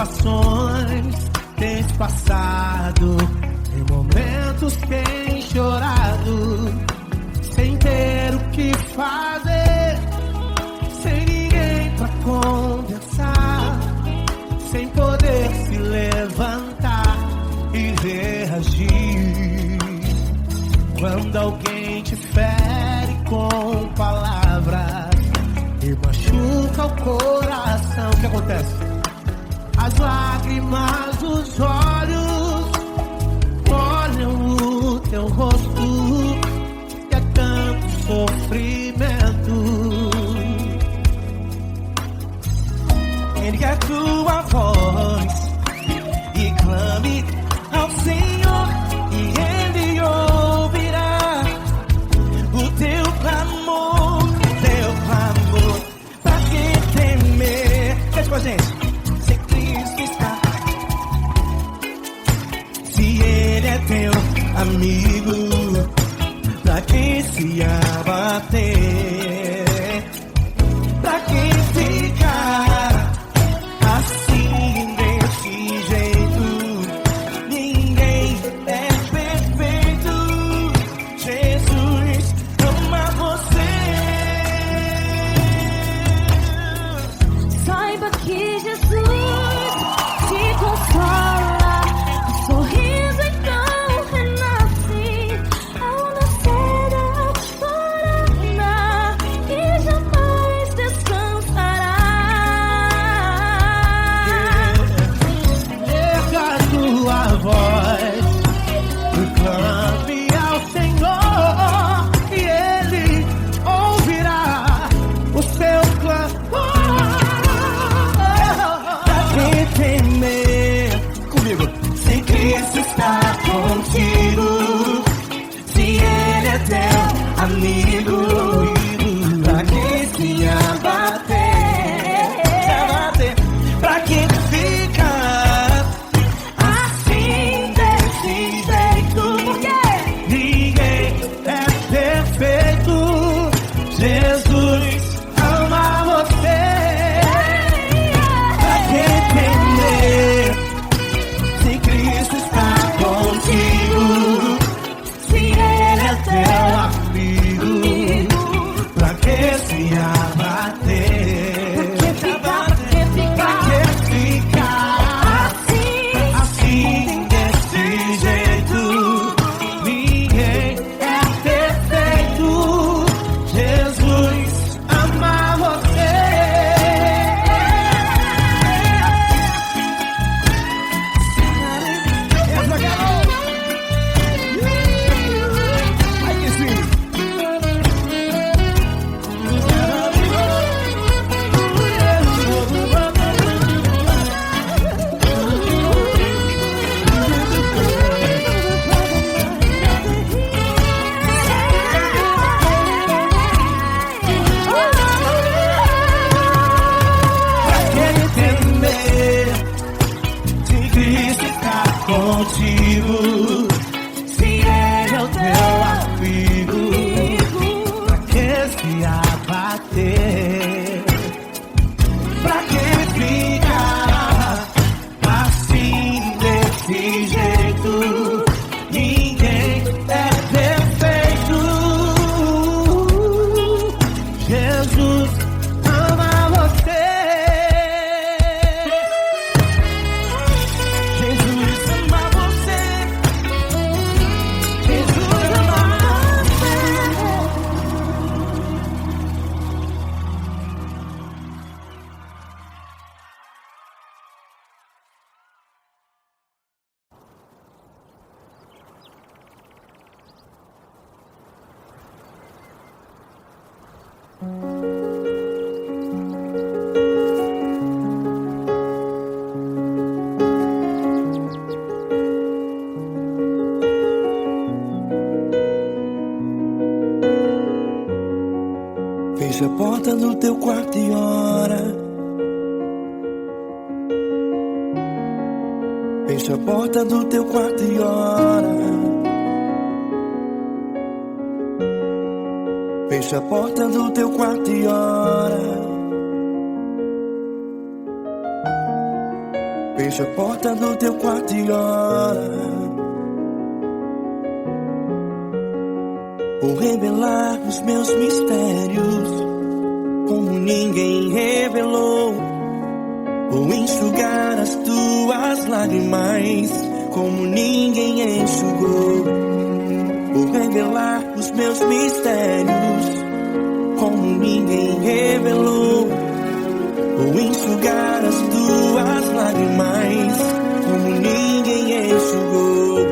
situações tens passado, em momentos tens chorado, sem ter o que fazer, sem ninguém pra conversar, sem poder se levantar e reagir. Quando alguém te fere com palavras e machuca o coração, o que acontece? As lágrimas dos olhos molham o teu rosto, e é tanto sofrimento. Ergue a tua voz e clame ao Senhor, e Ele ouvirá o teu clamor, pra que temer? Cante com a gente. Se Cristo está, se Ele é teu amigo, pra que se abater? Pra que ficar assim desse jeito? Ninguém é perfeito. Jesus ama você. Saiba que Jesus te consola, o sorriso então renasce ao nascer da aurora e jamais descansará. Erga a tua voz e clame ao Senhor, e Ele ouvirá o seu clamor. Pra que temer? Comigo. Se Cristo está contigo, se Ele é teu amigo, pra que se abater? Pra que ficar assim desse jeito? Porque ninguém é perfeito. Jesus ama você. Pra que temer? Se Cristo está contigo, se Ele é teu amigo, pra que se abater? Pra que ficar assim desse jeito? Ninguém é perfeito. Jesus ama você. Ai que sim. Pra que temer? Se Cristo está contigo, se Ele é o teu amigo, pra que se abater? Pra que ficar assim desse jeito? Ninguém é perfeito. Jesus ama você. Jesus ama você. Jesus ama você. Fecha a porta do teu quarto e ora. Fecha a porta do teu quarto e ora. Fecha a porta do teu quarto e ora. Fecha a porta do teu quarto e ora. Vou revelar os meus mistérios como ninguém revelou. Vou enxugar as tuas lágrimas como ninguém enxugou. Vou revelar os meus mistérios como ninguém revelou. Vou enxugar as tuas lágrimas como ninguém enxugou.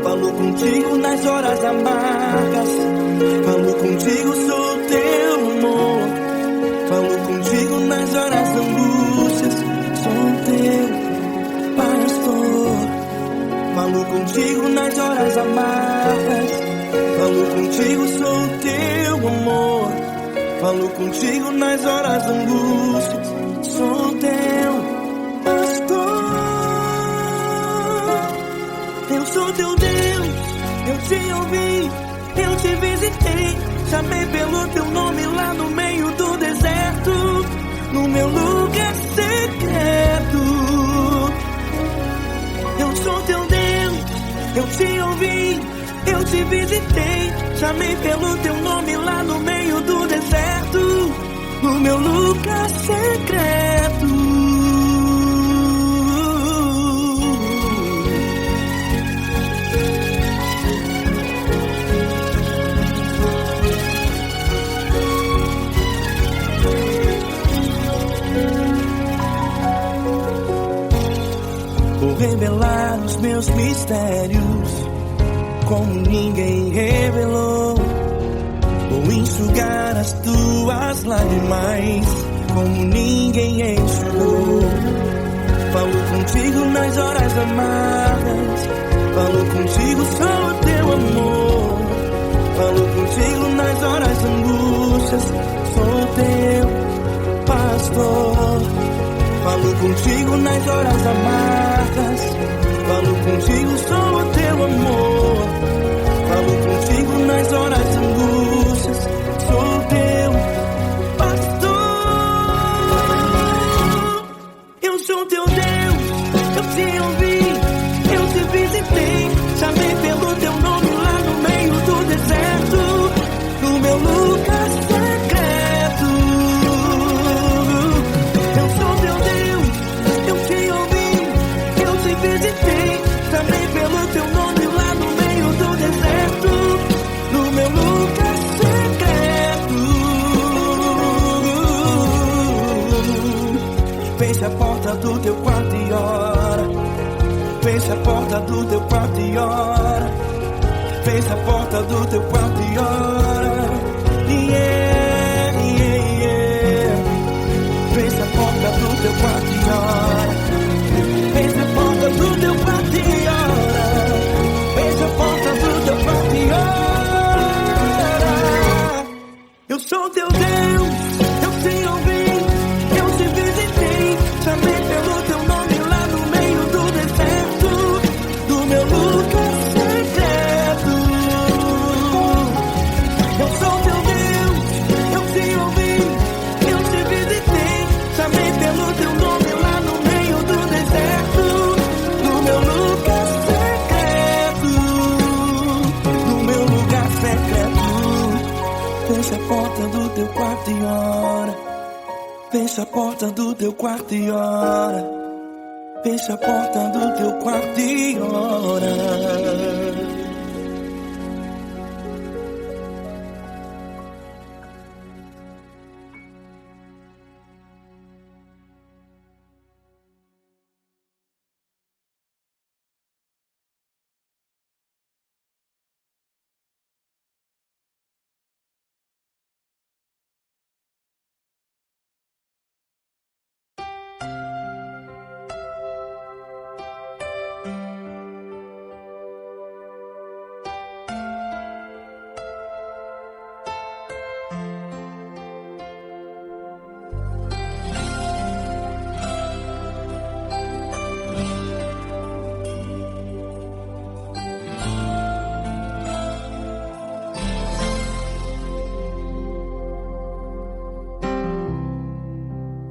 Falo contigo nas horas amargas, falo contigo, sou teu amor. Falo contigo nas horas angústias, sou teu pastor. Falo contigo nas horas amargas, falo contigo, sou teu amor. Falo contigo nas horas angústias, sou teu pastor. Eu sou teu Deus, eu te ouvi, eu te visitei. Chamei pelo teu nome lá no meio do deserto, no meu lugar secreto. Eu sou teu Deus, eu te ouvi, eu te visitei. Chamei pelo teu nome lá no meio do deserto, no meu lugar secreto. Vou revelar os meus mistérios como ninguém revelou. Vou enxugar as tuas lágrimas como ninguém enxugou. Falo contigo nas horas amargas, falo contigo, sou teu amor. Falo contigo nas horas angústias, sou teu pastor. Falo contigo nas horas amargas, falo contigo, sou teu amor. Falo contigo nas horas angústias, sou teu pastor. Eu sou teu Deus, eu te ouvi, eu te visitei. Chamei pelo teu nome lá no meio do deserto, no meu lugar secreto. Eu sou teu Deus, eu te ouvi, eu te visitei. Chamei pelo teu nome lá no meio do deserto, no meu lugar secreto. Fecha a porta do teu quarto e ora. Fecha a porta do teu quarto e ora. Fecha a porta do teu quarto e ora. Yeah, yeah, yeah. Fecha a porta do teu quarto e ora. Fecha a porta do teu quarto e ora. Fecha a porta do teu quarto e ora. Eu sou teu Deus, eu te ouvi, eu te visitei. Chamei pelo teu nome lá no meio do deserto, do meu lugar secreto. Eu sou teu Deus, eu te ouvi, eu te visitei. Chamei pelo teu nome lá no meio do deserto, no meu lugar secreto, no meu lugar secreto. Fecha a porta do teu quarto e ora. Fecha a porta do teu quarto e ora. Fecha a porta do teu quarto e ora.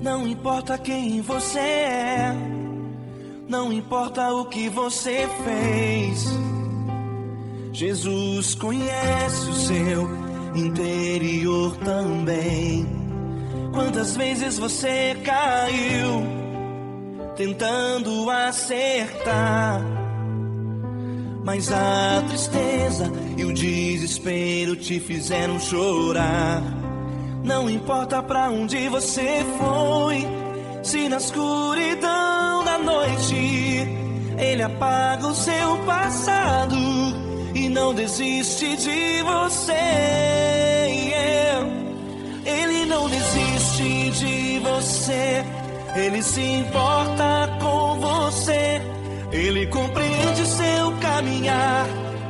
Não importa quem você é, Não importa o que você fez, Jesus conhece o seu interior também. Quantas vezes você caiu tentando acertar, mas a tristeza e o desespero te fizeram chorar. Não importa pra onde você foi, se na escuridão da noite Ele apaga o seu passado e não desiste de você. Ele não desiste de você, Ele se importa com você. Ele compreende seu caminhar,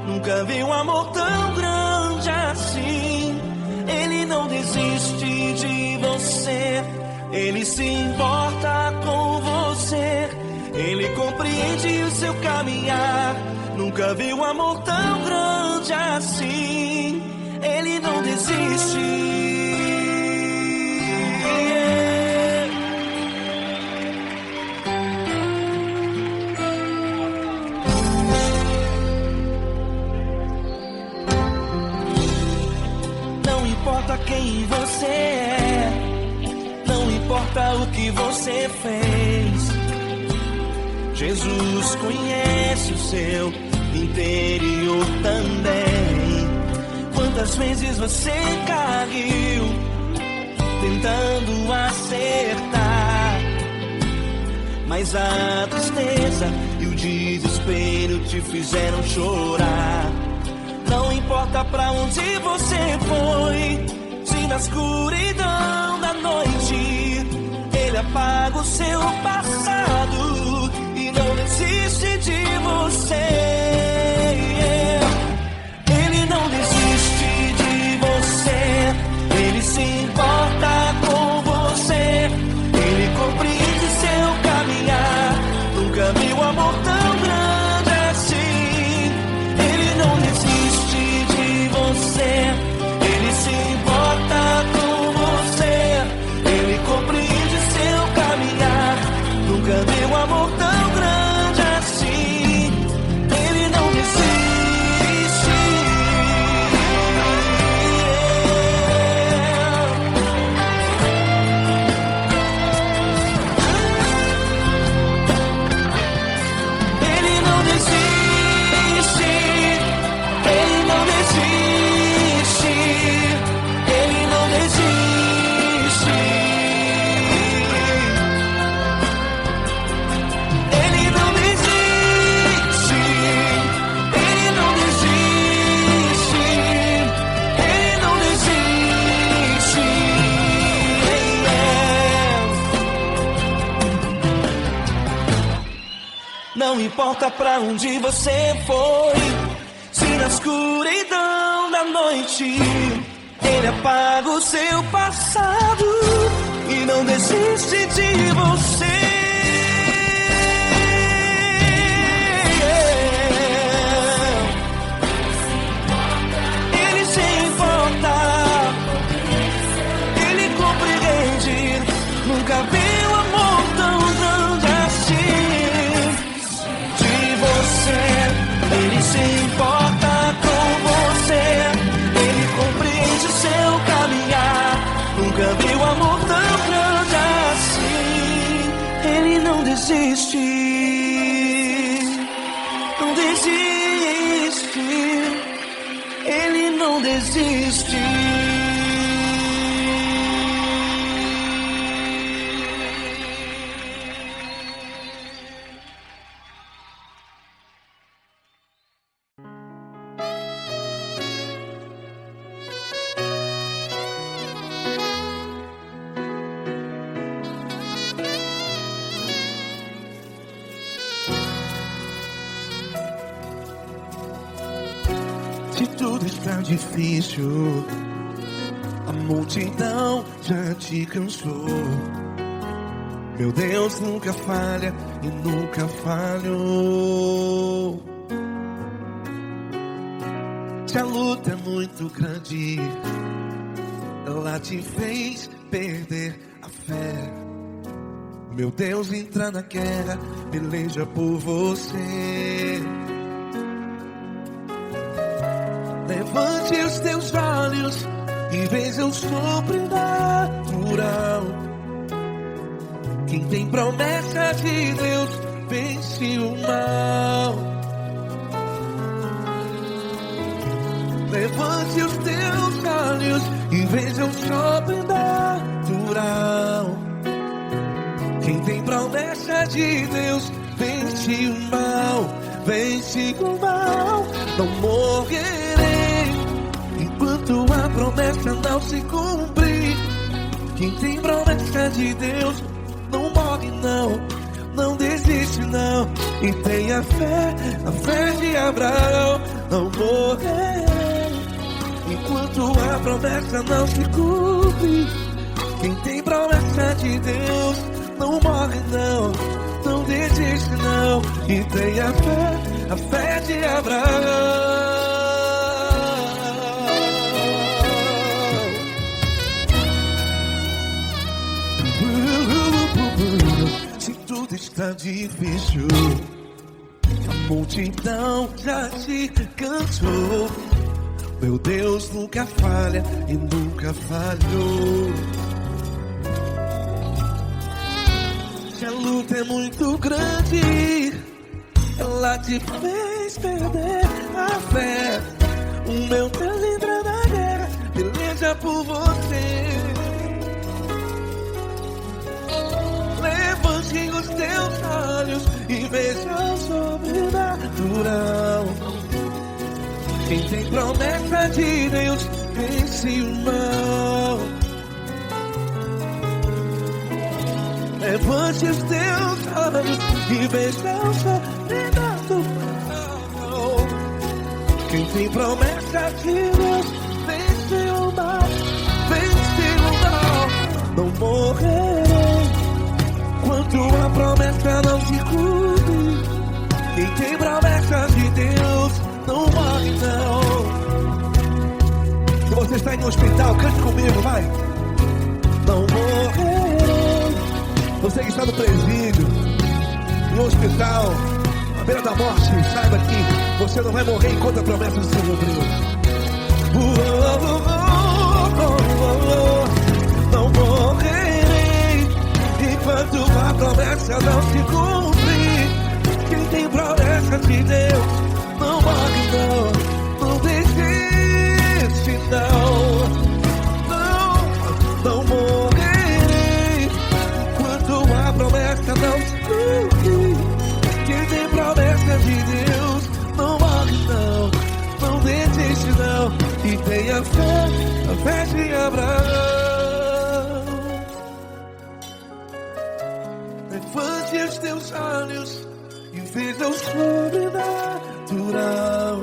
nunca vi um amor tão grande assim. Ele não desiste de você, Ele se importa com você. Ele compreende o seu caminhar, nunca vi um amor tão grande assim. Ele não desiste. Não importa quem você é, não importa o que você fez, Jesus conhece o seu interior também. Quantas vezes você caiu tentando acertar, mas a tristeza e o desespero te fizeram chorar. Não importa pra onde você foi, se na escuridão da noite Ele apaga o seu passado e não desiste de você. Ele não desiste de você, Ele se importa com você. Ele compreende seu caminhar, nunca vi um amor tão grande assim. Ele não desiste de você, Ele se importa com você. Ele compreende seu caminhar, nunca vi um amor tão grande assim. Ele não desiste. Ele não desiste. Ele não desiste. Ele não desiste. Ele não desiste. Ele não desiste. Ele não desiste. Não importa pra onde você foi, se na escuridão da noite Ele apaga o seu passado e não desiste de você. Ele se importa, Ele compreende, nunca vi um amor tão grande assim. De você, Ele se importa com você. Ele compreende o seu caminhar, nunca vi um amor tão grande assim. Ele não desiste, não desiste. Ele não desiste. Se tudo está difícil, a multidão já te cansou. Meu Deus nunca falha e nunca falhou. Se a luta é muito grande, ela te fez perder a fé. Meu Deus entra na guerra, peleja por você. Levante os teus olhos e veja o sobrenatural. Quem tem promessa de Deus vence o mal. Levante os teus olhos e veja o sobrenatural. Quem tem promessa de Deus vence o mal. Vence o mal. Não morrerei enquanto a promessa não se cumprir. Quem tem promessa de Deus não morre não, não desiste não. E tenha fé, a fé de Abraão. Não morrerei enquanto a promessa não se cumpre. Quem tem promessa de Deus não morre não, não desiste não. E tenha fé, a fé de Abraão. Se tudo está difícil, a multidão já te cansou. Meu Deus nunca falha e nunca falhou. Se a luta é muito grande, ela te fez perder a fé. O meu Deus entra na guerra, peleja por você. Levante os teus olhos e veja o sobrenatural. Quem tem promessa de Deus vence o mal. Levante os teus olhos e veja o sobrenatural. Quem tem promessa de Deus vence o mal. Vence o mal. Não morrerei enquanto a promessa não se cumpre. Quem tem promessa de Deus não morre não. Se você está em um hospital, cante comigo, vai. Não morrerei. Você que está no presídio, no hospital, à beira da morte, saiba que você não vai morrer enquanto a promessa não se cumpriu. Não morrerei enquanto a promessa não se cumprir. Quem tem promessa de Deus não morre não, não desiste não. Não morrerei enquanto a promessa não se cumprir. Quem tem promessa de Deus não morre não, não desiste não. E tenha fé, a fé de Abraão. Levante os teus olhos e veja o sobrenatural.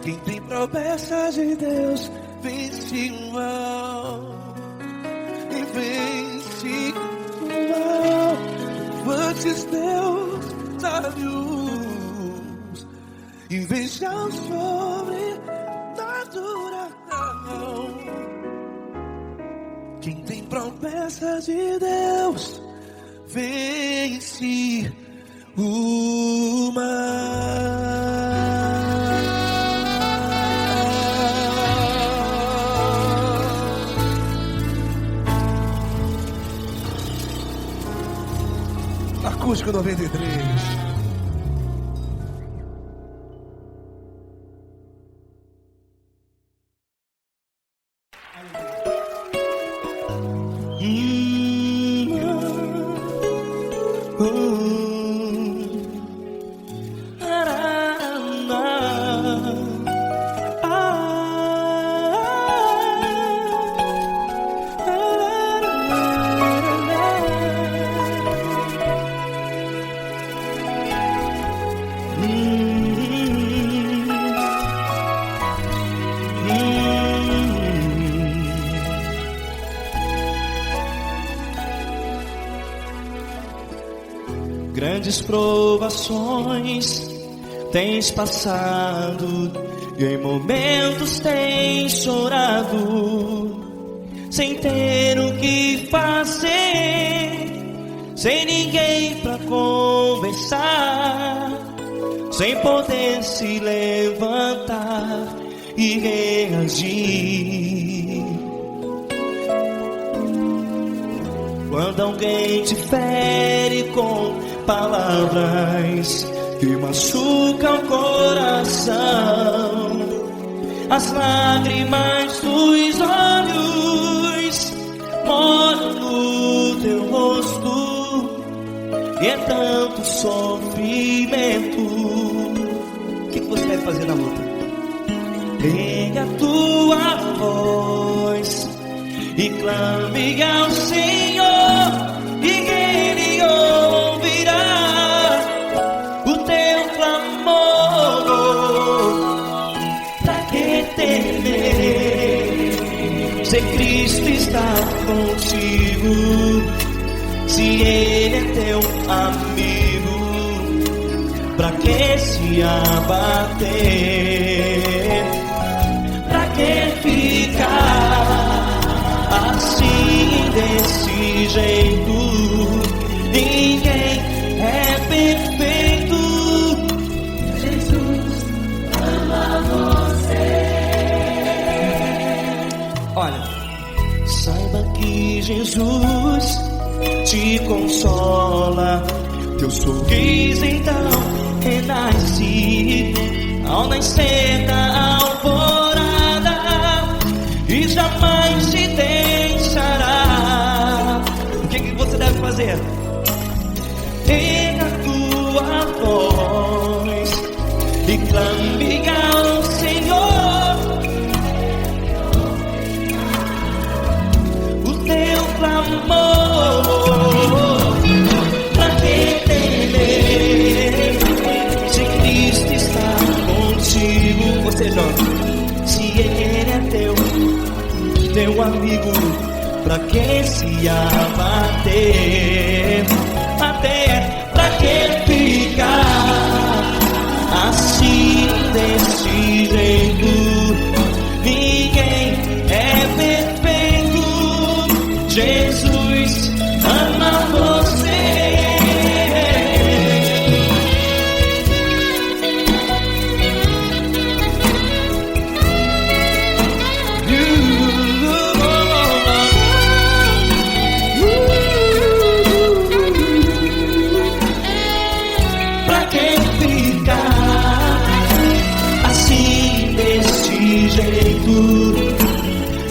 Quem tem promessa de Deus vence o mal. E vence o mal. Levante os teus olhos e veja o sobrenatural. Quem tem promessa de Deus vence o mal. Acústico 93. Grandes provações tens passado e em momentos tens chorado, sem ter o que fazer. sem ninguém pra conversar, sem poder se levantar e reagir. Quando alguém te fere com palavras que machucam o coração, as lágrimas dos olhos moram no teu rosto, e é tanto sofrimento. O que você deve fazer na luta? Pega a tua voz e clame ao Senhor, e Ele ouvirá o teu clamor. Pra que temer, se Cristo está contigo, se Ele é teu amigo? Pra que se abater? Pra que ficar assim, desse jeito? Ninguém é perfeito. Jesus ama você. Olha, saiba que Jesus te consola, teu sorriso então renasce ao nascer da alvorada, e jamais te deixará. O que você deve fazer? Erga a tua voz e clame ao Senhor, o teu clamor. Pra que temer, se Cristo está contigo? Você joga. Se Ele é teu amigo, pra que se abater? Até pra que ficar assim, desse jeito? Ninguém é perfeito. Jesus ama você.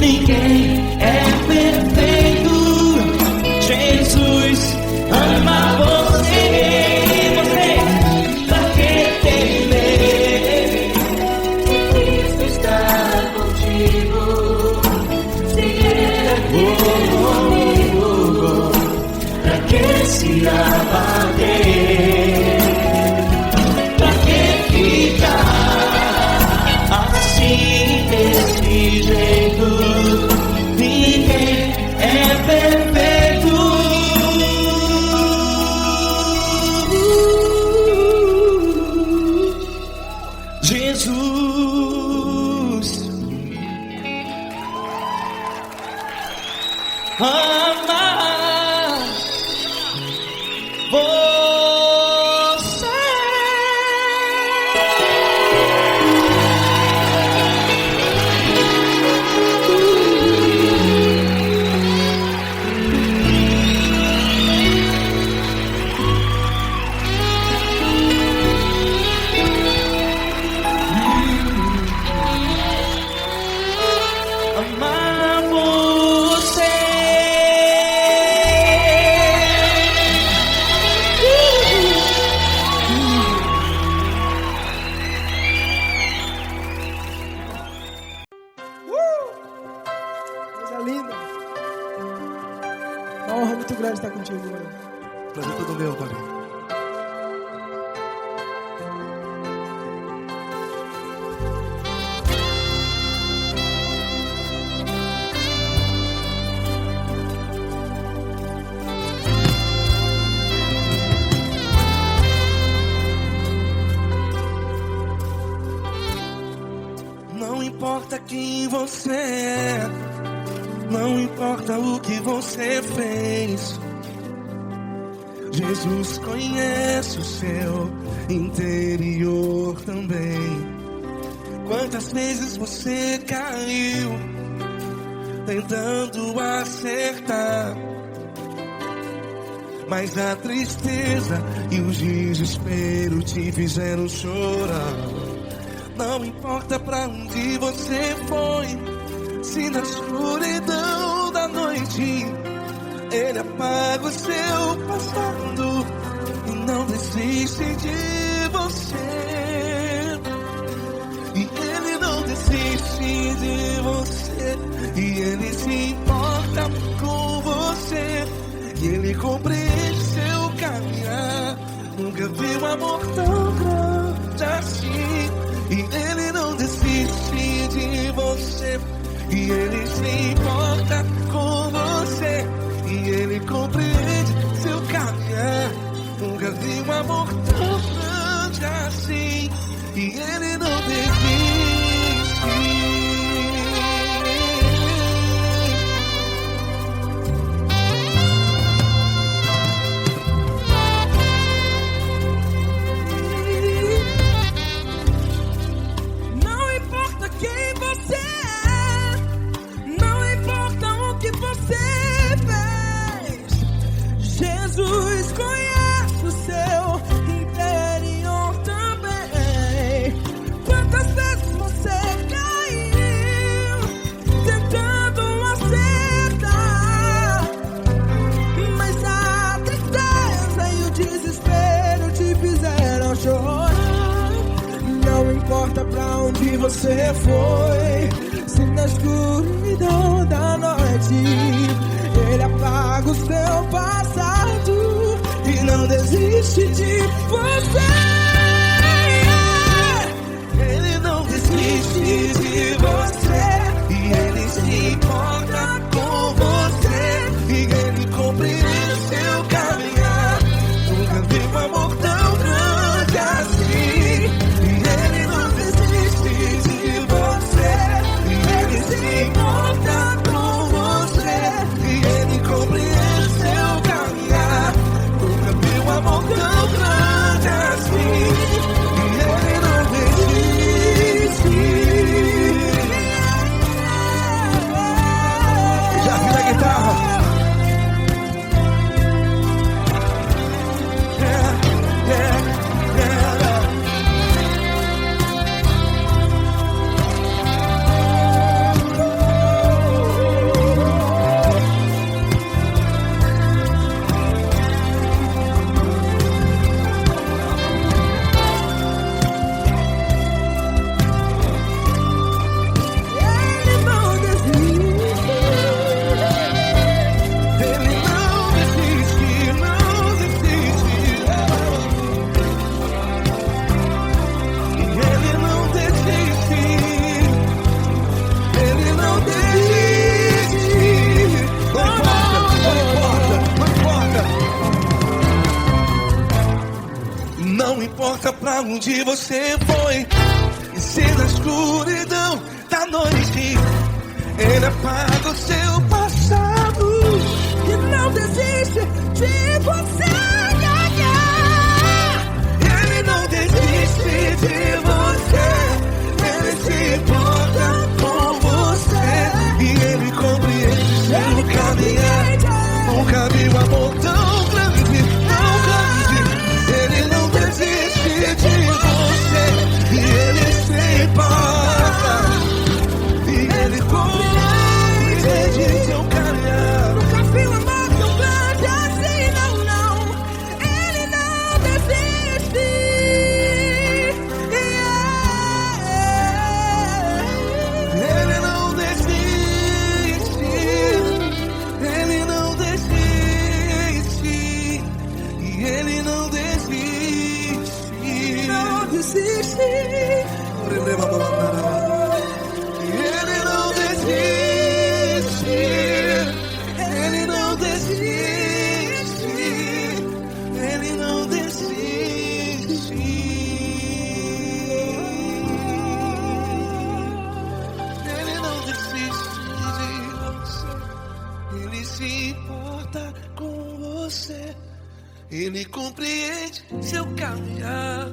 Ninguém é perfeito. Jesus ama você. Você, pra que temer? Se Cristo está contigo, se Ele é teu amigo, pra que se abater? Pra que ficar assim, desse jeito? Ninguém é perfeito. Jesus ama você. Amar você. Coisa linda. Uma honra muito grande estar contigo, mano. Prazer todo meu, Pai. Não importa quem você é, não importa o que você fez, Jesus conhece o seu interior também. Quantas vezes você caiu tentando acertar, mas a tristeza e o desespero te fizeram chorar. Não importa pra onde você foi, se na escuridão da noite Ele apaga o seu passado e não desiste de você. E Ele não desiste de você, e Ele se importa com você, e Ele compreende seu caminhar. Nunca vi um amor tão grande assim. E Ele não desiste de você, e Ele se importa com você, e Ele compreende seu caminhar. Nunca vi um amor tão grande assim. E Ele não desiste. Não importa quem você é, não importa o que você fez, Jesus conhece o seu interior também. Quantas vezes você caiu tentando acertar, mas a tristeza e o desespero te fizeram chorar. Não importa pra onde você foi, se na escuridão da noite Ele apaga o seu passado e não desiste de você. Ele não desiste de você, e Ele se importa com você, e Ele compreende seu caminhar. Nunca vi um amor tão grande assim. E Ele não desiste de você, e Ele se importa com você, e Ele compreende seu caminhar. Nunca vi um amor tão grande assim. E Ele não desiste. Já vira a guitarra. Yeah, yeah, yeah. Ele não desiste. Ele não desiste, não desiste. E Ele não desiste. Ele não desiste. Não importa pra onde você foi, e se na escuridão da noite Ele apaga o seu passado E não desiste de você. Ele não desiste de você, Ele se importa com você, e Ele compreende seu caminhar. Nunca vi um amor tão grande, tão grande. Ele não desiste de você, e Ele se importa, e Ele compreende seu caminhar. Nunca vi um amor tão grande assim, não, não. Ele não desiste. Ele não desiste, Ele não desiste, e Ele não desiste. Não desiste. Ele não desiste, Ele não desiste, Ele não desiste. Ele não desiste de você, Ele se importa com você, Ele compreende seu caminhar.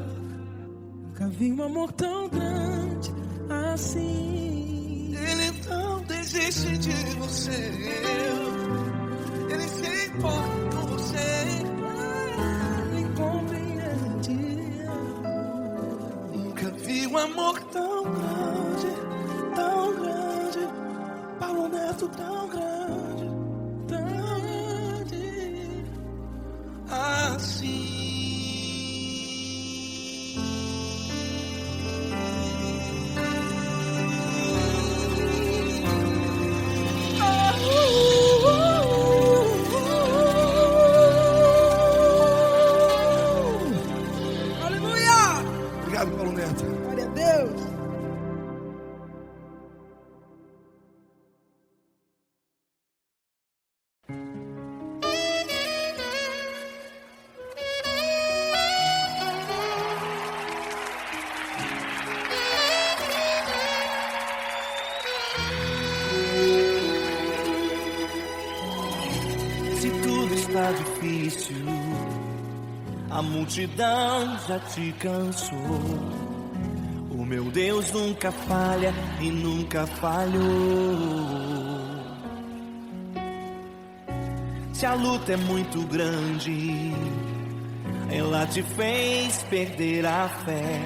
Nunca vi um amor tão grande assim. Ele não desiste de você. Ele se importa com você. Ele compreende. Nunca vi um amor tão grande, tão grande. Paulo Neto tão grande, tão grande assim. Obrigado, Paulo Neto. Glória a Deus. Se tudo está difícil, a multidão já te cansou. O meu Deus nunca falha e nunca falhou. Se a luta é muito grande, ela te fez perder a fé.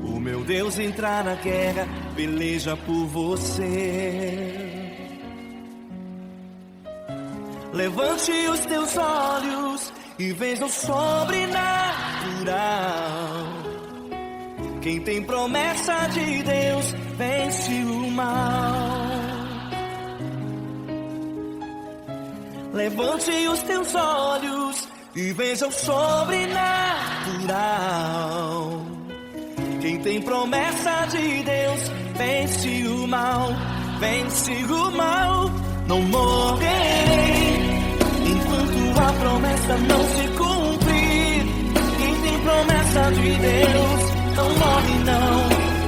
O meu Deus entra na guerra, peleja por você. Levante os teus olhos e veja o sobrenatural. Quem tem promessa de Deus vence o mal. Levante os teus olhos e veja o sobrenatural. Quem tem promessa de Deus vence o mal, vence o mal. Não morrerei enquanto a promessa não se cumprir. Quem tem promessa de Deus não morre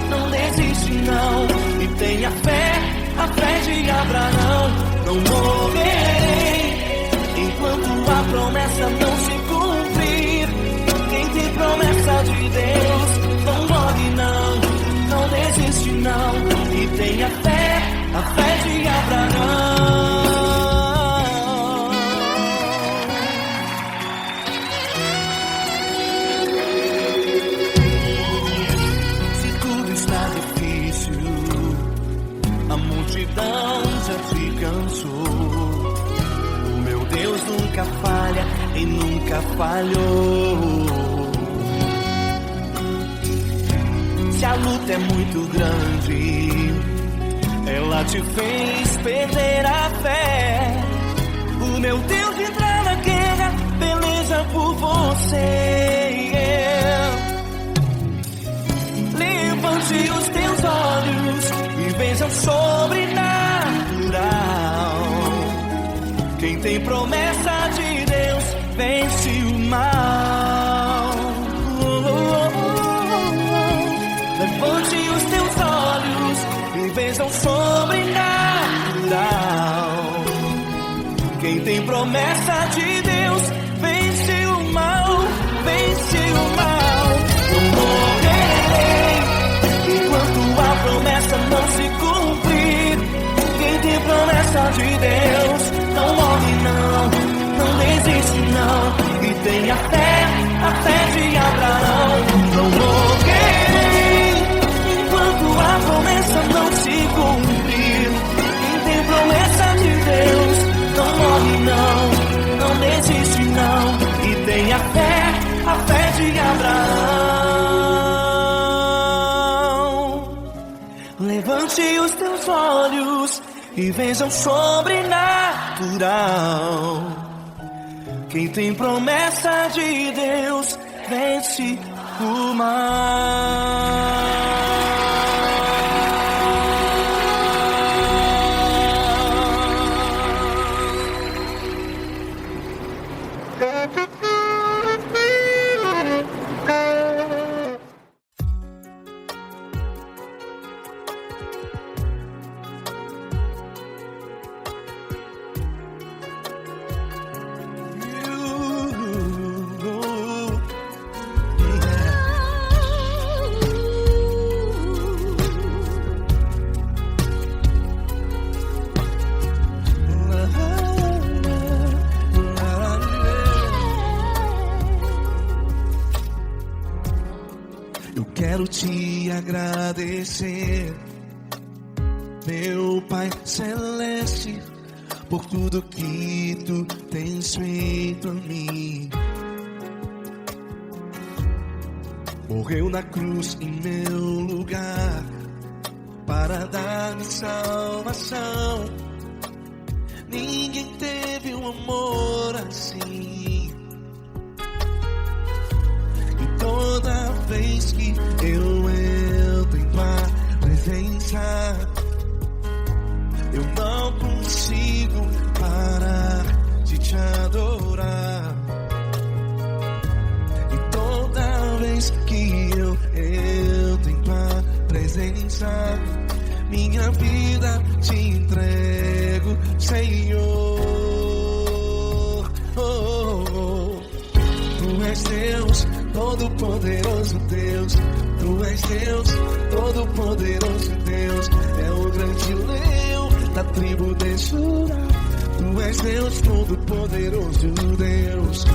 não desiste não. E tenha fé, a fé de Abraão. Não morrerei enquanto a promessa não se cumprir. Quem tem promessa de Deus não morre não desiste não. E tenha fé, a fé de Abraão. Se tudo está difícil, a multidão já te cansou. O meu Deus nunca falha e nunca falhou. Se a luta é muito grande, ela te fez perder a fé. O meu Deus entra na guerra, peleja por você. Levante os teus olhos e veja o sobrenatural. Quem tem promessa de Deus vence o mal. Levante os teus olhos e veja o sobrenatural. Quem tem promessa de Deus vence o mal, vence o mal. Não morrerei enquanto a promessa não se cumprir. Quem tem promessa de Deus não morre não desiste não. E tenha fé, a fé de Abraão. Não morrerei enquanto a promessa não se cumprir. Quem tem promessa de Deus não morre não desiste não. E tenha fé, a fé de Abraão. Levante os teus olhos e veja o sobrenatural. Quem tem promessa de Deus vence o mal. quero te agradecer, meu Pai Celeste, por tudo que tu tens feito a mim. Morreu na cruz em meu lugar para dar-me salvação. Ninguém teve um amor assim. E toda vez que eu entro em tua presença, eu não consigo parar de te adorar. E toda vez que eu entro em tua presença, minha vida te entrego, Senhor. Tu és Deus, Todo-Poderoso Deus. Tu és Deus, Todo-Poderoso Deus. É o grande leão da tribo de Judá. Tu és Deus, Todo-Poderoso Deus.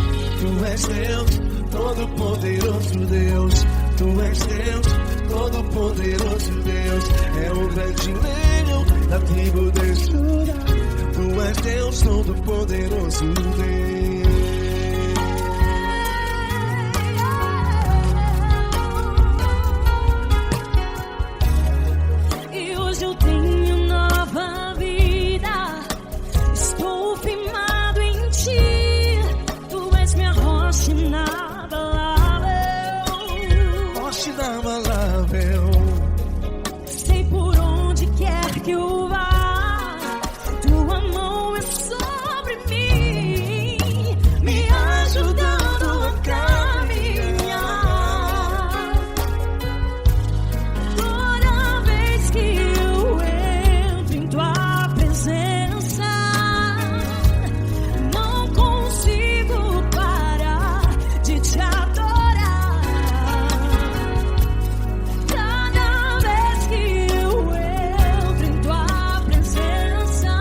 Tu és Deus, Todo-Poderoso Deus. Tu és Deus, Todo-Poderoso Deus. É o grande leão da tribo de Judá. Tu és Deus, Todo-Poderoso Deus. E hoje eu tenho nova vida. Estou firmado em ti. Tu és minha rocha inabalável. Rocha inabalável. Sei por onde quer que eu vá, tua mão é sobre mim, me ajudando a caminhar. Toda vez que eu entro em tua presença, não consigo parar de te adorar. Cada vez que eu entro em tua presença,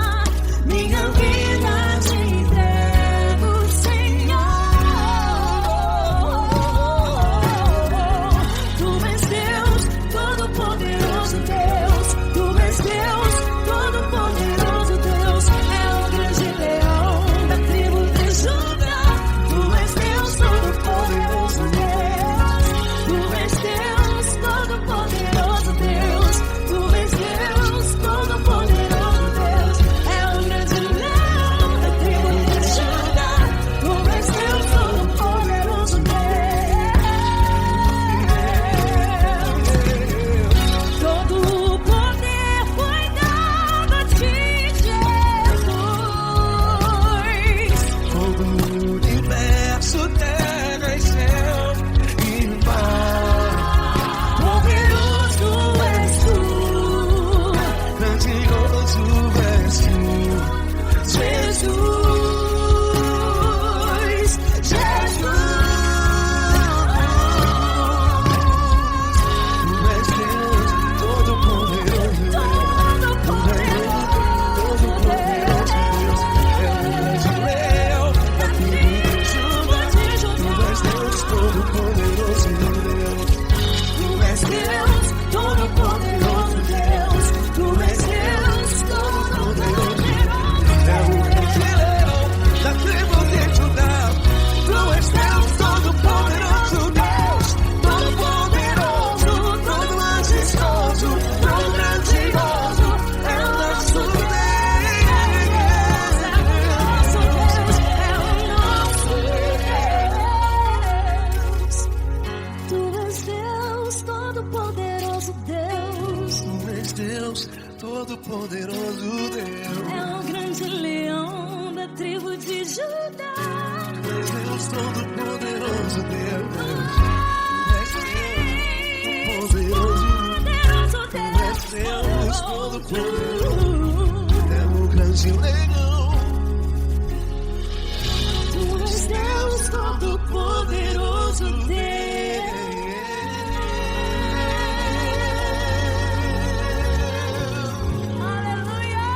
minha vida te entrego, Senhor. Tu és Deus, Todo-Poderoso Deus. Tu és Deus, Todo-Poderoso Deus. É o grande leão da tribo de Judá. Tu és Deus, Todo-Poderoso Deus. Tu és Deus, Todo-Poderoso Deus. Tu és Deus, Todo-Poderoso Deus. É o grande leão da tribo de Judá. Tu és Deus, Todo-Poderoso Deus. Todo o poder foi dado a ti, Jesus. Todo o universo, terra e céu e mar. Poderoso és tu, Grandioso és tu, Jesus. Jesus. Tu és Deus, Todo-Poderoso Deus. Tu és Deus, Todo-Poderoso Deus. É o grande leão da tribo de Judá. Tu és Deus, Todo-Poderoso Deus. Tu és Deus, Todo-Poderoso Deus. Tu és Deus, Todo-Poderoso Deus. É o grande leão da tribo de Judá. Tu és Deus, Todo-Poderoso Deus. Todo-Poderoso, todo majestoso, todo grandioso. É o nosso Deus. Tu és Deus, Todo-Poderoso Deus. Tu és Deus, Todo-Poderoso Deus. É o grande leão da tribo de Judá. Tu és Deus, Todo-Poderoso Deus. Tu és Deus, Todo-Poderoso. Poderoso Tu és Deus, Todo-Poderoso. É o grande leão. Tu és Deus, Todo-Poderoso Deus. Aleluia!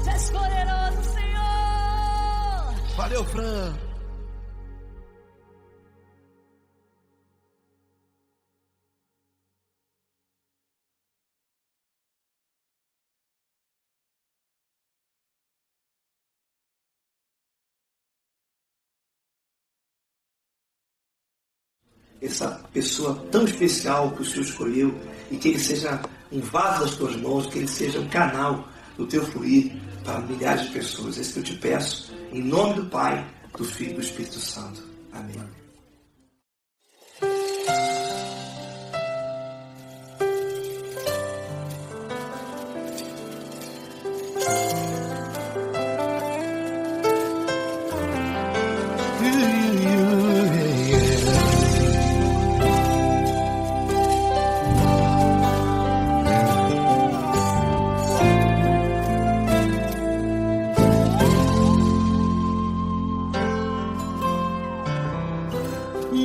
Tu és poderoso, Senhor. Valeu, Fran. essa pessoa tão especial que o Senhor escolheu, e que ele seja um vaso das tuas mãos, que ele seja um canal do teu fluir para milhares de pessoas. É isso que eu te peço, em nome do Pai, do Filho e do Espírito Santo. Amém.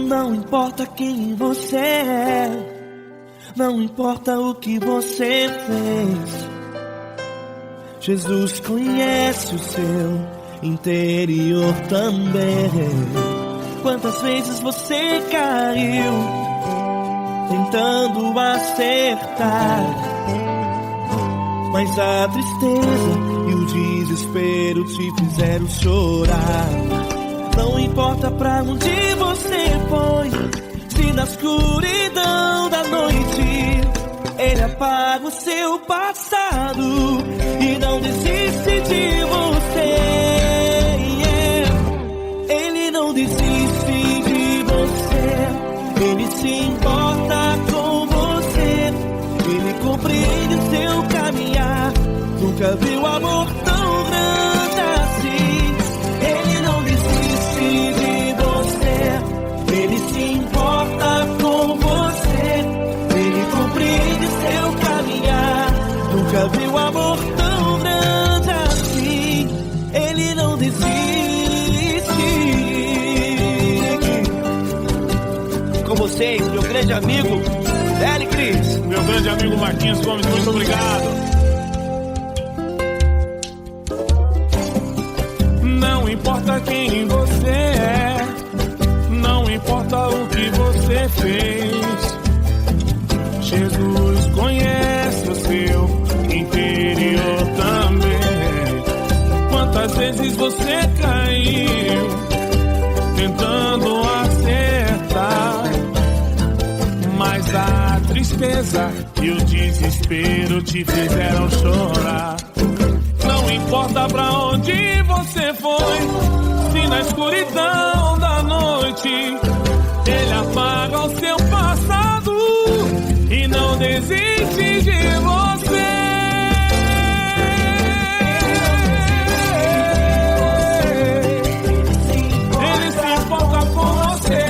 Não importa quem você é, não importa o que você fez, Jesus conhece o seu interior também. Quantas vezes você caiu tentando acertar, mas a tristeza e o desespero te fizeram chorar. Não importa pra onde você foi, se na escuridão da noite Ele apaga o seu passado e não desiste de você. Ele não desiste de você, Ele se importa com você, Ele compreende o seu caminhar. Nunca viu amor tão grande assim. Ele não desiste de você, Ele se importa com você, Ele compreende seu caminhar. Nunca viu amor tão grande assim. Ele não desiste. Com vocês, meu grande amigo L. Cris, meu grande amigo Marquinhos Gomes, muito obrigado. Não importa quem você é, não importa o que você fez, Jesus conhece o seu interior também. Quantas vezes você caiu tentando acertar, mas a tristeza e o desespero te fizeram chorar. Não importa pra onde você foi, se na escuridão da noite Ele apaga o seu passado e não desiste de você. Ele se importa com você,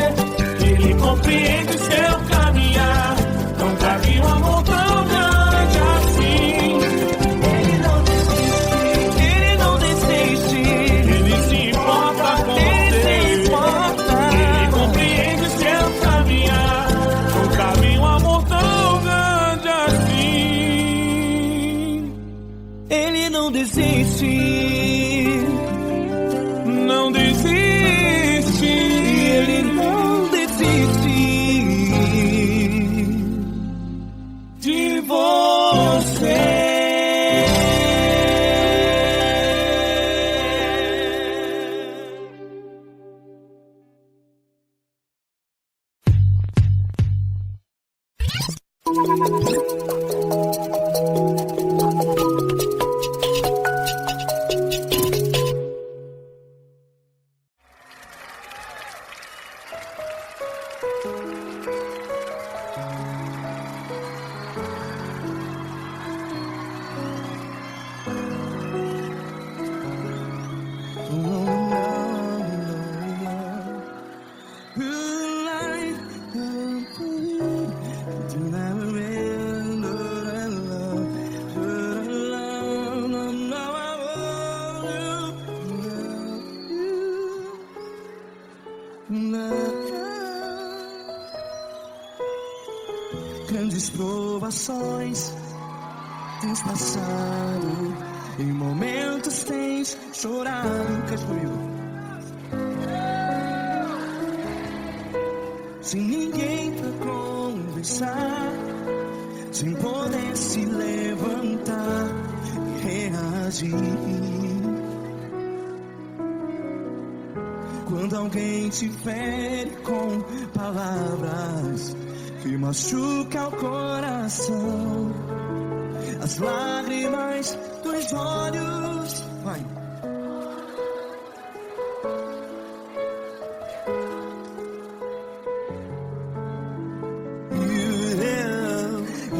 Ele compreende seu caminhar. Nunca vi um amor tão grande assim. Não desiste, não desiste, Ele não desiste de você. Grandes provações tens passado, em momentos tens chorado. Cante comigo. Sem ninguém pra conversar, sem poder se levantar e reagir. Quando alguém te fere com palavras que machucam o coração, as lágrimas dos olhos, vai.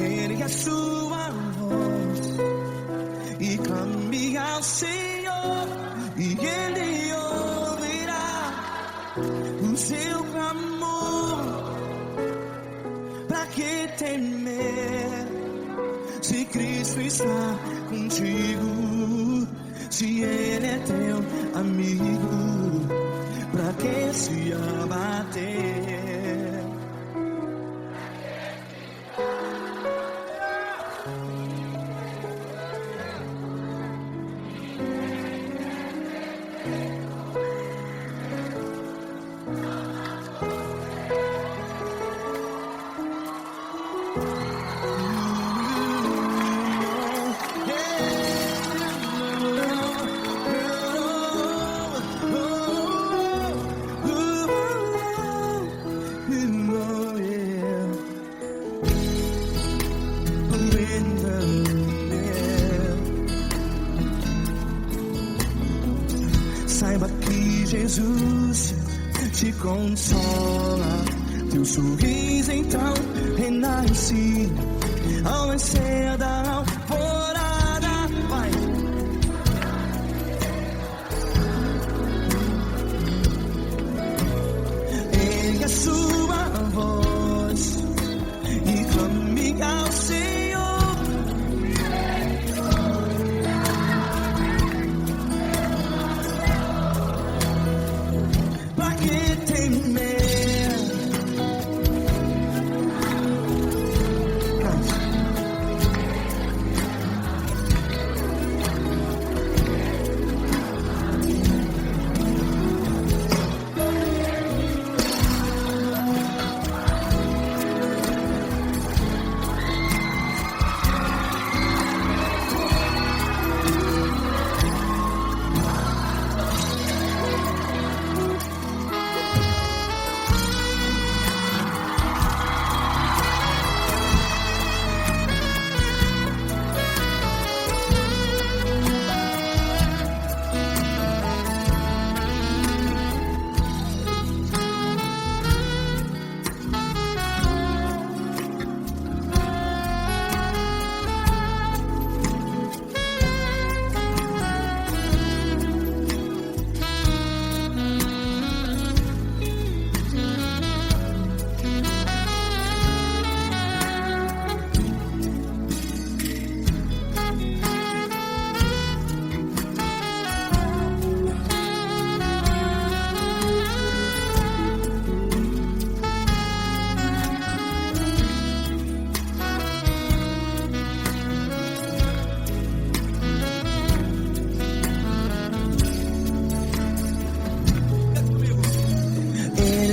Ele é sua voz e clame ao Senhor, e Ele ouvirá o seu clamor. Pra que temer, se Cristo está contigo? Se Ele é teu amigo, pra que se abater? Saiba que Jesus te consola, teu sorriso então renasce ao nascer da alvorada. Vai. Ele é sua voz e clame ao Senhor.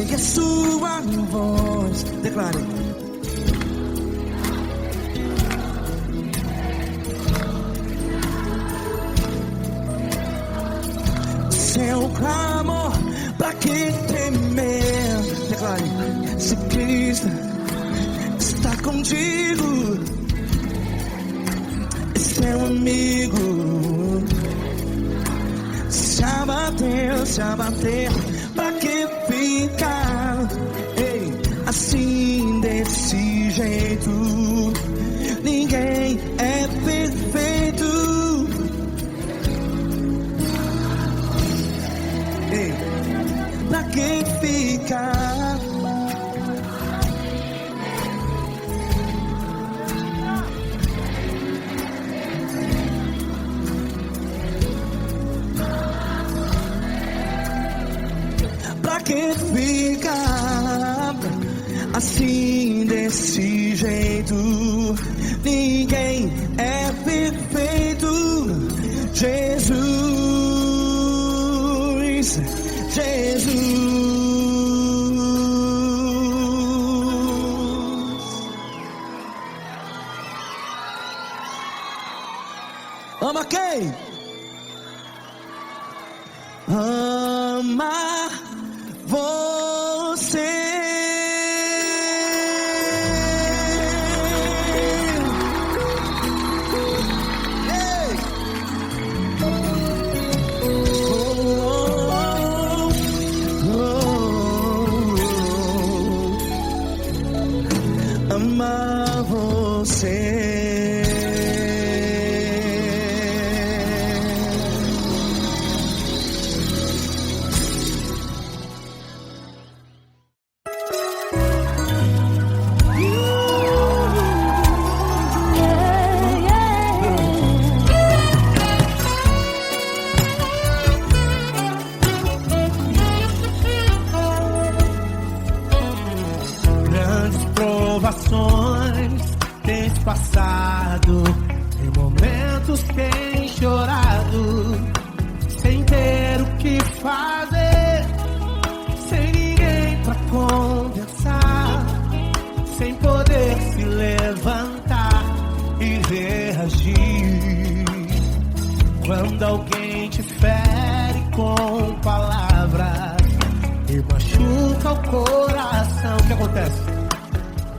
É sua voz, declare. Seu clamor, pra que temer? Declare. Se Cristo está contigo, é seu amigo. Se abater, pra que ficar assim desse jeito? Ninguém é perfeito. Pra que ficar? Pra que ficar assim desse jeito? Ninguém é perfeito. Jesus, Jesus. Ama quem? Ama você. Amar você. Grandes provações tens passado, em momentos tens chorado, sem ter o que fazer, sem ninguém pra conversar, sem poder se levantar e reagir. Quando alguém te fere com palavras e machuca o coração, o que acontece?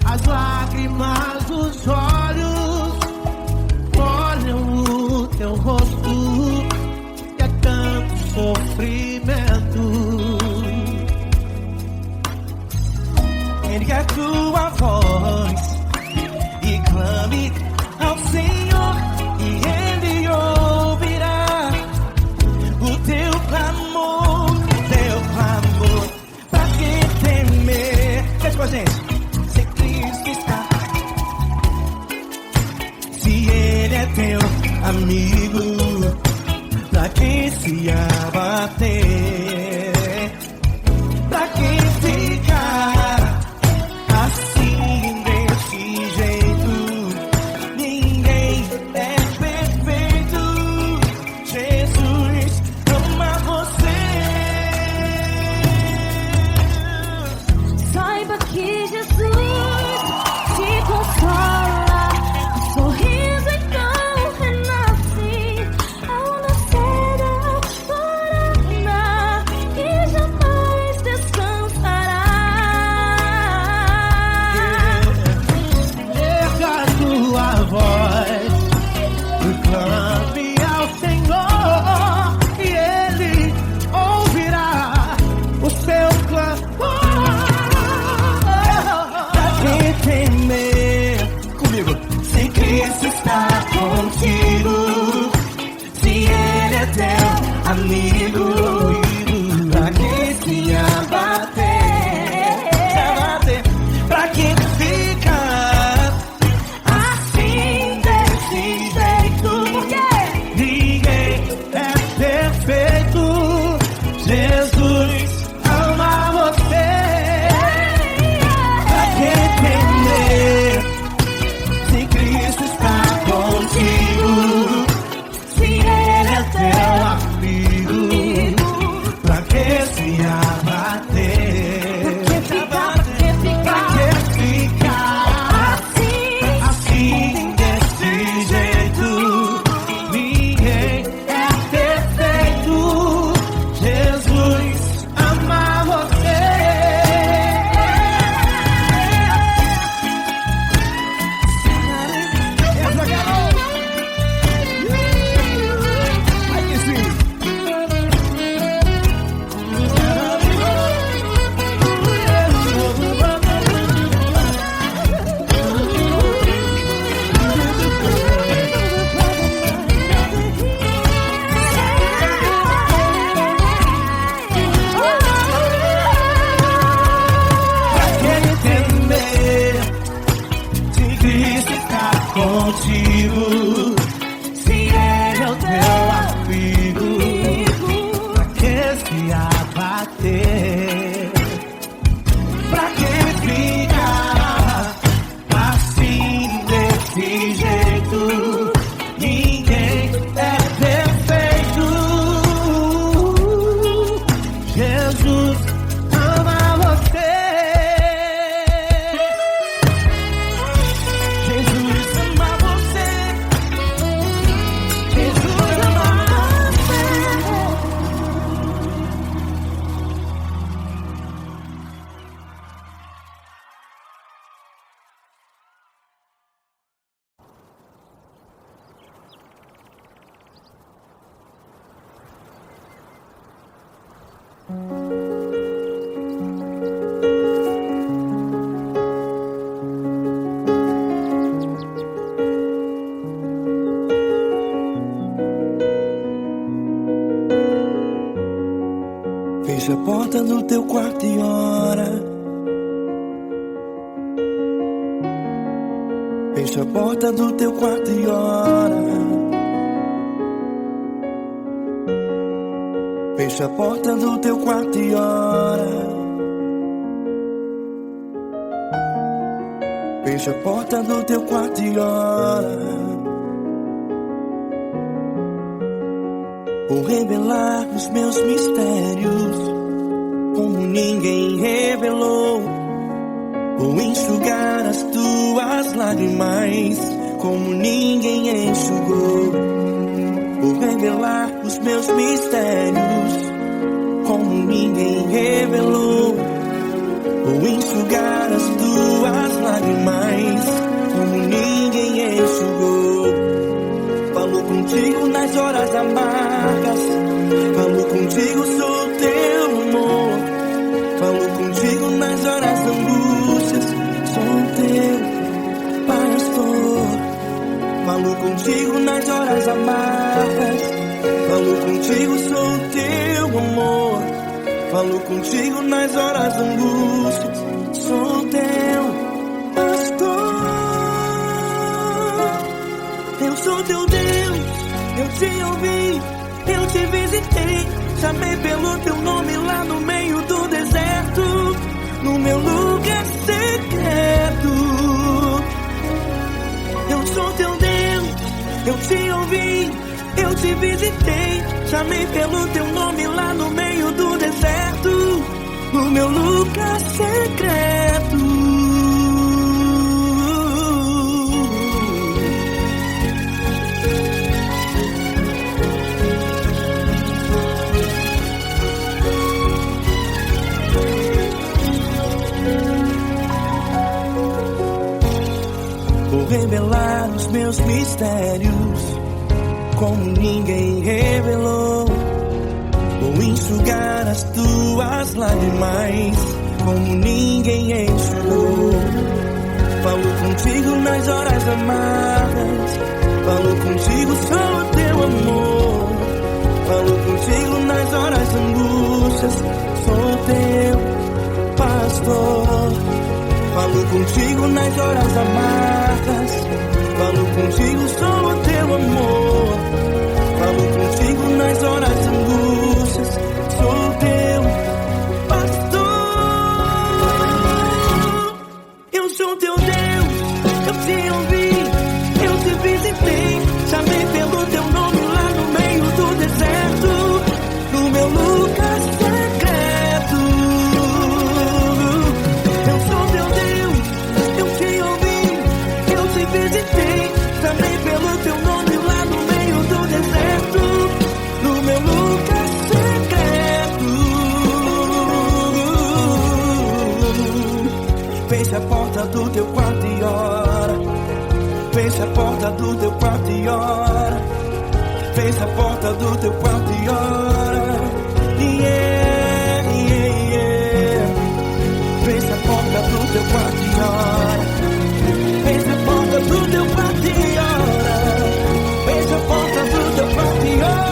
As lágrimas dos olhos molham o teu rosto e é tanto sofrimento. Ergue a tua voz e clame ao Senhor e Ele ouvirá o teu clamor, pra que temer? Cante com a gente. Se Cristo está, se Ele é teu amigo, pra que se abater? Pra que ficar assim desse jeito? Ninguém é perfeito. Jesus ama você. Saiba que Jesus te consola, o sorriso então renasce ao nascer da aurora e jamais descansará. Erga a tua voz e clame ao Senhor e Ele ouvirá o seu clamor. Pra que temer? Comigo. Se Cristo está contigo, se Ele é teu amigo, pra que se abater? Pra que ficar assim desse jeito? Porque ninguém é perfeito. Jesus ama você. Pra que temer? Se Cristo está contigo, se Ele é teu amigo, pra que se abater? Pra que ficar assim desse jeito? Ninguém é perfeito. Jesus ama você. Aí que sim. Pra que temer? Se Cristo está contigo, se Ele é o teu amigo, pra que se abater? Pra que ficar assim desse jeito? Ninguém é perfeito. Jesus ama você. Jesus ama você. Jesus ama você. porta do teu quarto e ora. Fecha a porta do teu quarto e ora. Fecha a porta do teu quarto e ora. Fecha a porta do teu quarto e ora. Vou revelar os meus mistérios como ninguém revelou. Vou enxugar as tuas lágrimas como ninguém enxugou. Vou revelar os meus mistérios como ninguém revelou. Vou enxugar as tuas lágrimas como ninguém enxugou. Falo contigo nas horas amargas, falo contigo, sou teu amor. Falo contigo nas horas angústias, sou teu pastor. Falo contigo nas horas amargas, falo contigo, sou teu amor. Falo contigo nas horas angústias, sou teu pastor. Eu sou teu Deus, eu te ouvi, eu te visitei. Chamei pelo teu nome lá no meio do deserto, no meu lugar secreto. Eu sou teu Deus, eu te ouvi, eu te visitei. Chamei pelo teu nome lá no meio do deserto, no meu lugar secreto. Vou revelar os meus mistérios como ninguém revelou. Vou enxugar as tuas lágrimas como ninguém enxugou. Falo contigo nas horas amargas, falo contigo, sou teu amor. Falo contigo nas horas angústias, sou teu pastor. Falo contigo nas horas amargas, falo contigo, sou o teu amor. Falo contigo nas horas angústias, sou teu pastor. Eu sou teu Deus, eu te ouvi, eu te visitei. Chamei pelo teu nome lá no meio do deserto, no meu lugar secreto. Eu sou teu Deus, eu te ouvi, eu te visitei. Chamei pelo teu nome lá no meio do deserto, no meu lugar secreto. Fecha a porta do teu quarto e ora. Fecha a porta do teu quarto e ora. Fecha a porta do teu quarto e ora. Yeah, yeah, yeah. Fecha a porta do teu quarto e ora. Fecha a porta do teu quarto e ora. Fecha a porta do teu quarto e ora.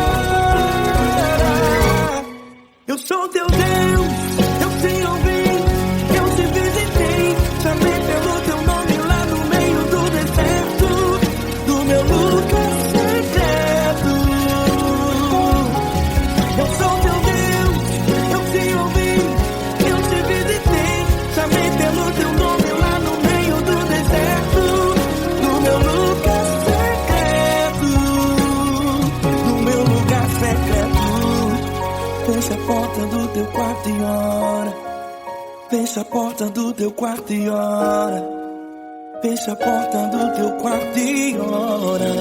Eu sou teu Deus, eu te ouvi, eu te visitei. Chamei pelo teu nome lá no meio do deserto, do meu lugar secreto. Eu sou teu Deus, eu te ouvi, eu te visitei. Chamei pelo teu nome lá no meio do deserto, no meu lugar secreto, no meu lugar secreto. Fecha a porta do teu quarto e ora. Fecha a porta do teu quarto e ora. Fecha a porta do teu quarto e ora.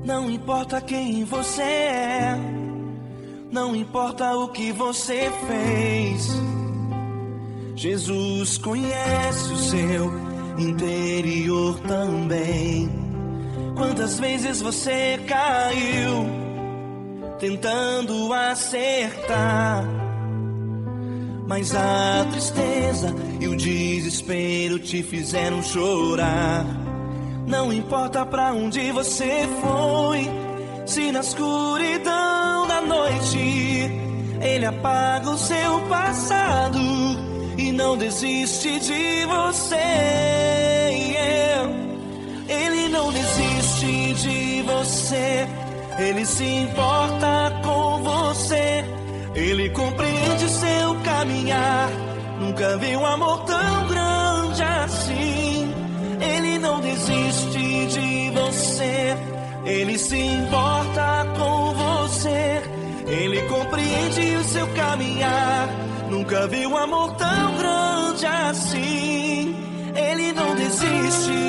Não importa quem você é, não importa o que você fez, Jesus conhece o seu interior também. Quantas vezes você caiu tentando acertar, mas a tristeza e o desespero te fizeram chorar. Não importa pra onde você foi, se na escuridão da noite Ele apaga o seu passado e não desiste de você. Ele não desiste de você, Ele se importa com você, Ele compreende seu caminhar. Nunca vi um amor tão grande assim. Ele não desiste de você, Ele se importa com você, Ele compreende o seu caminhar. Nunca vi um amor tão grande assim. Ele não desiste.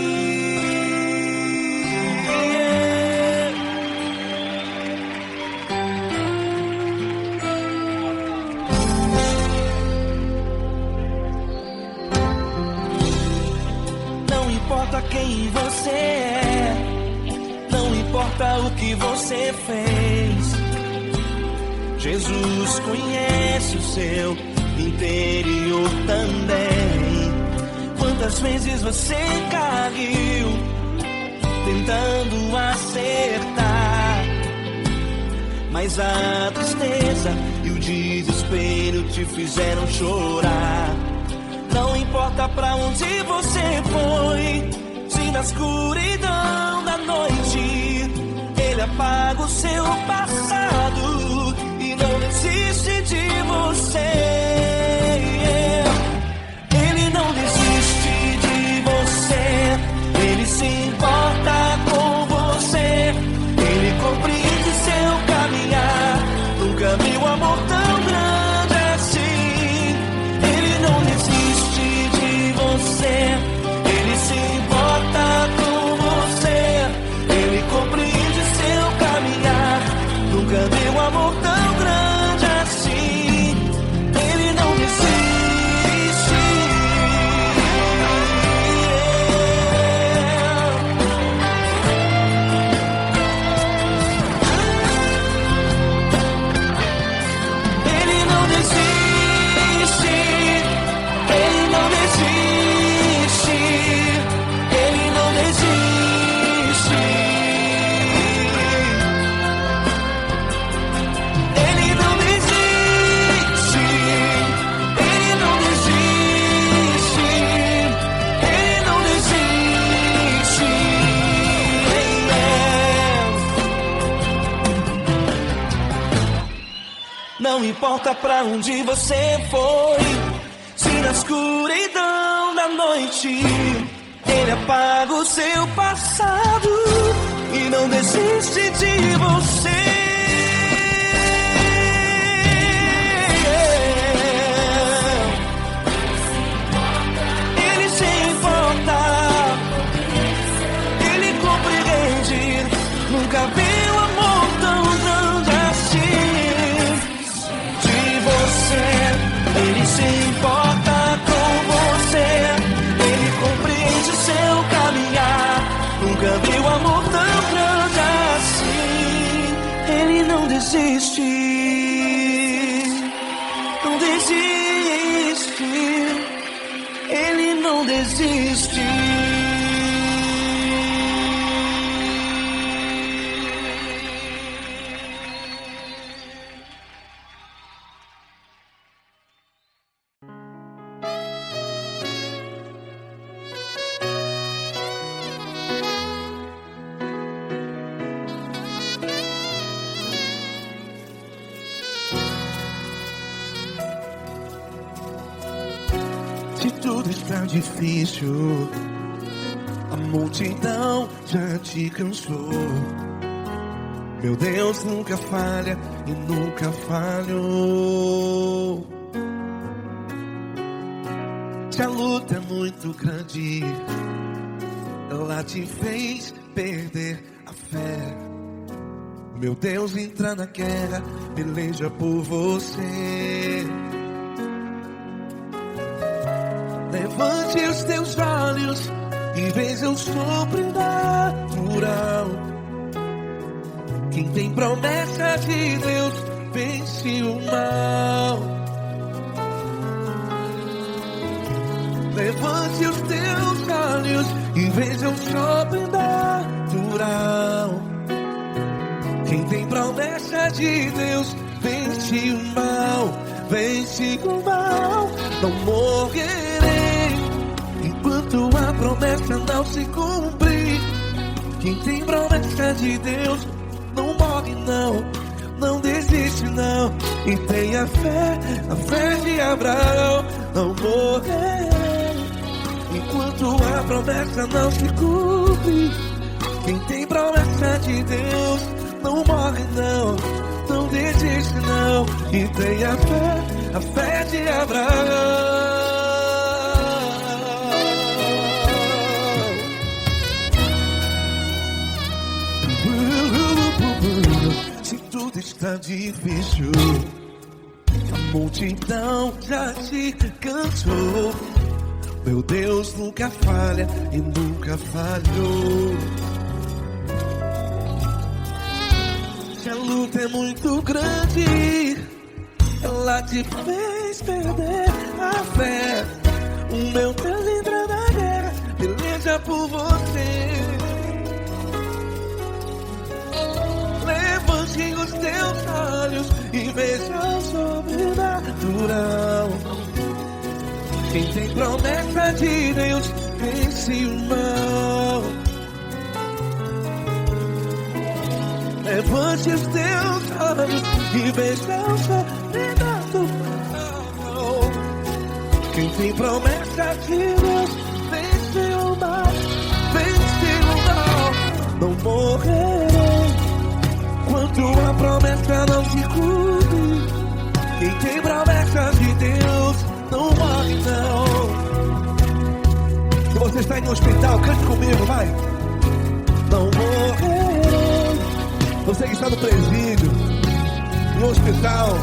Não importa quem você é, não importa o que você fez, Jesus conhece o seu interior também. Quantas vezes você caiu tentando acertar, mas a tristeza e o desespero te fizeram chorar. Não importa pra onde você foi, se na escuridão da noite Ele apaga o seu passado e não desiste de você. Ele não desiste de você, Ele se importa com você, Ele compreende seu caminhar. Nunca vi um amor tão grande assim. Ele não desiste de você, Ele se importa com você, Ele compreende seu caminhar. Nunca vi um amor tão grande assim. Ele não desiste. Ele não desiste. Ele não desiste. Ele não desiste. Ele não desiste. Ele não desiste. Ele não desiste. Não importa pra onde você foi, se na escuridão da noite Ele apaga o seu passado e não desiste de você. Ele se importa, Ele compreende. Nunca vi um amor tão grande assim. De você, Ele se importa com você, Ele compreende seu caminhar. Nunca vi um amor tão grande assim. Ele não desiste, não desiste. Ele não desiste. Se tudo está difícil, a multidão já te cansou. Meu Deus nunca falha e nunca falhou. Se a luta é muito grande, ela te fez perder a fé. Meu Deus, entra na guerra, peleja por você. Levante os teus olhos e veja o sobrenatural. Quem tem promessa de Deus vence o mal. Levante os teus olhos e veja o sobrenatural. Quem tem promessa de Deus vence o mal, vence o mal. Não morrerei enquanto a promessa não se cumprir. Quem tem promessa de Deus não morre não, não desiste não. E tenha fé, a fé de Abraão. Não morrerei enquanto a promessa não se cumpre. Quem tem promessa de Deus não morre não, não desiste não. E tenha fé, a fé de Abraão. Se tudo está difícil, a multidão já te cansou. Meu Deus nunca falha e nunca falhou. Se a luta é muito grande, ela te fez perder a fé. O meu Deus entra na guerra, peleja por você. Levante os teus olhos e veja o sobrenatural. Quem tem promessa de Deus vence o mal. Levante os teus olhos e veja o sobrenatural. Quem tem promessa de Deus vence o mal, vence o mal. Não morrerei enquanto a promessa não se cumpre. Quem tem promessa de Deus não morre não. Se você está em um hospital, cante comigo, vai. Não morrerei. Você que está no presídio, no hospital,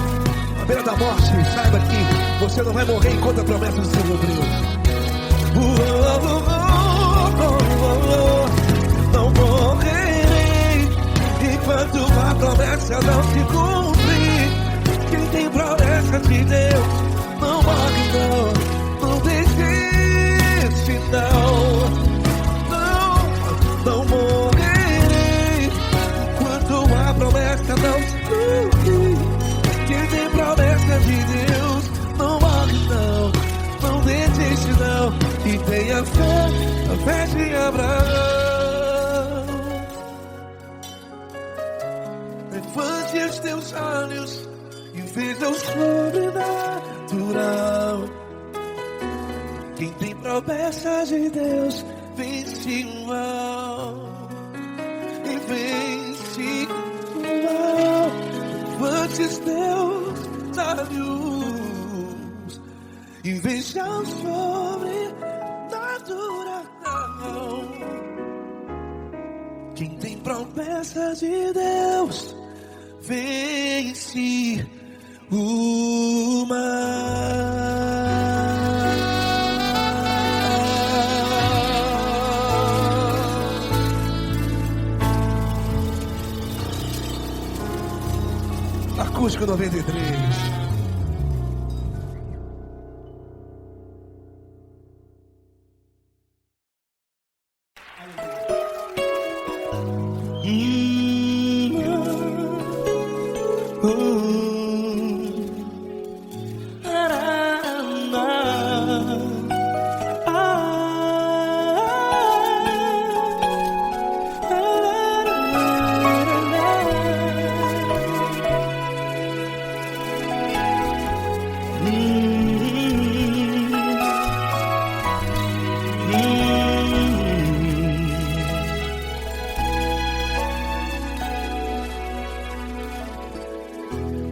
à beira da morte, saiba que você não vai morrer enquanto a promessa não se cumprir. Não morrerei enquanto a promessa não se cumprir. Quem tem promessa de Deus não morre não, não desiste não. Não morrerei enquanto a promessa não se cumprir. Quem tem promessa de Deus não morre não, não desiste não. E tenha fé, a fé de Abraão. Levante os teus olhos e veja o sobrenatural. Quem tem promessa de Deus vence o mal, e vence o mal. Levante os teus olhos e veja o sobrenatural. Quem tem promessa de Deus vence o mal. Acústico 93.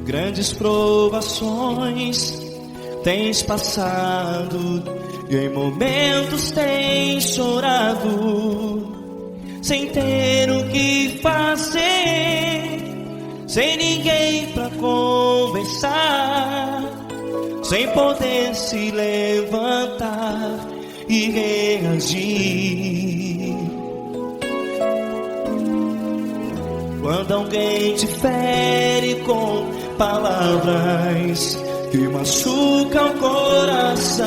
Grandes provações tens passado e em momentos tens chorado, sem ter o que fazer, sem ninguém pra conversar, sem poder se levantar e reagir. Quando alguém te fere com palavras que machucam o coração,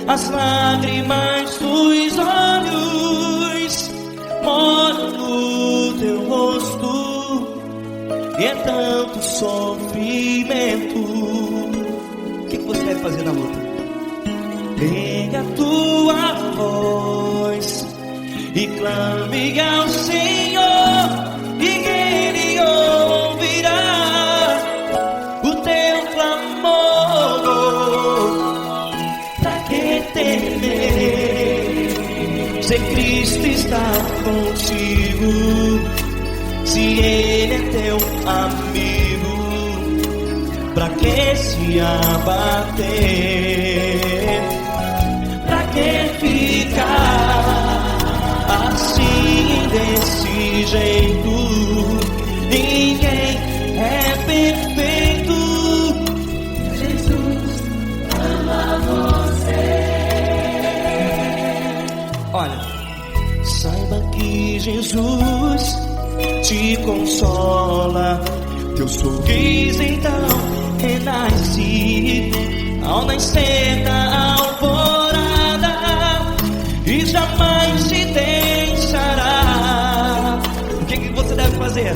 as lágrimas dos olhos molham no teu rosto, e é tanto sofrimento. O que você deve fazer na luta? Pega a tua voz e clame ao Senhor, e Ele ouvirá o teu clamor. Pra que temer, se Cristo está contigo, se Ele é teu amigo? Pra que se abater? Pra que ficar assim, desse jeito? Ninguém é perfeito. Jesus ama você. Olha, saiba que Jesus te consola. Teu sorriso então renasce ao nascer da alvorada, e jamais te deixará. O que você deve fazer?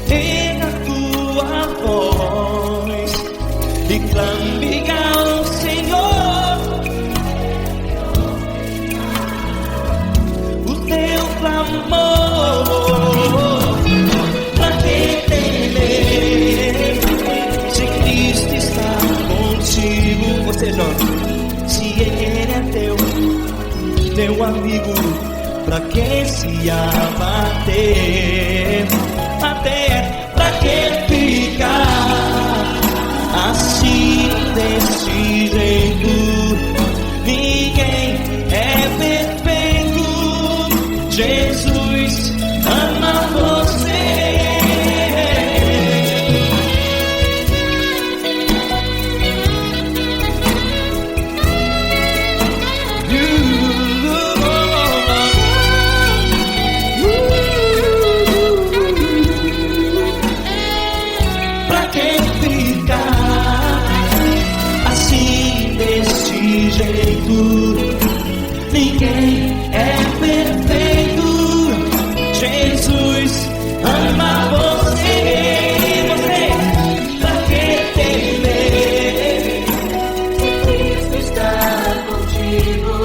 Pega a tua voz e clame ao Senhor, o teu clamor. Pra que temer, se Cristo está contigo? Você jovem, se Ele é teu amigo, pra que se abater? Até pra que ficar assim, desse jeito? Ninguém é perfeito. Jesus ama você. Ninguém é perfeito. Jesus ama você. Você, pra que temer? Cristo está contigo.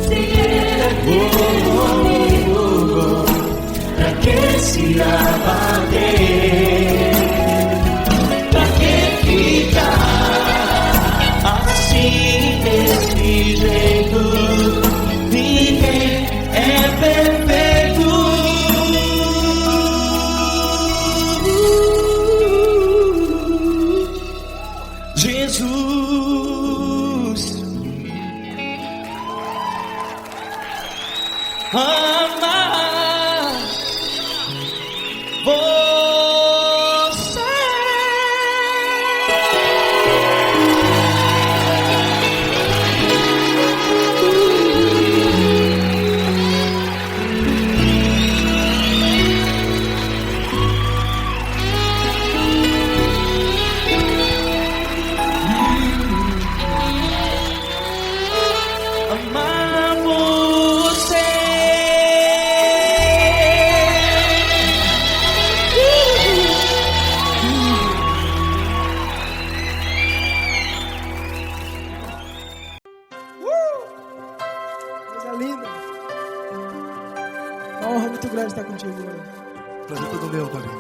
Se Ele é teu amigo, pra que se abater? Pra que ficar assim, desse jeito? Ninguém é perfeito. Jesus ama você. Amar você. Coisa linda. Uma honra muito grande estar contigo hoje. Prazer todo meu, Padre.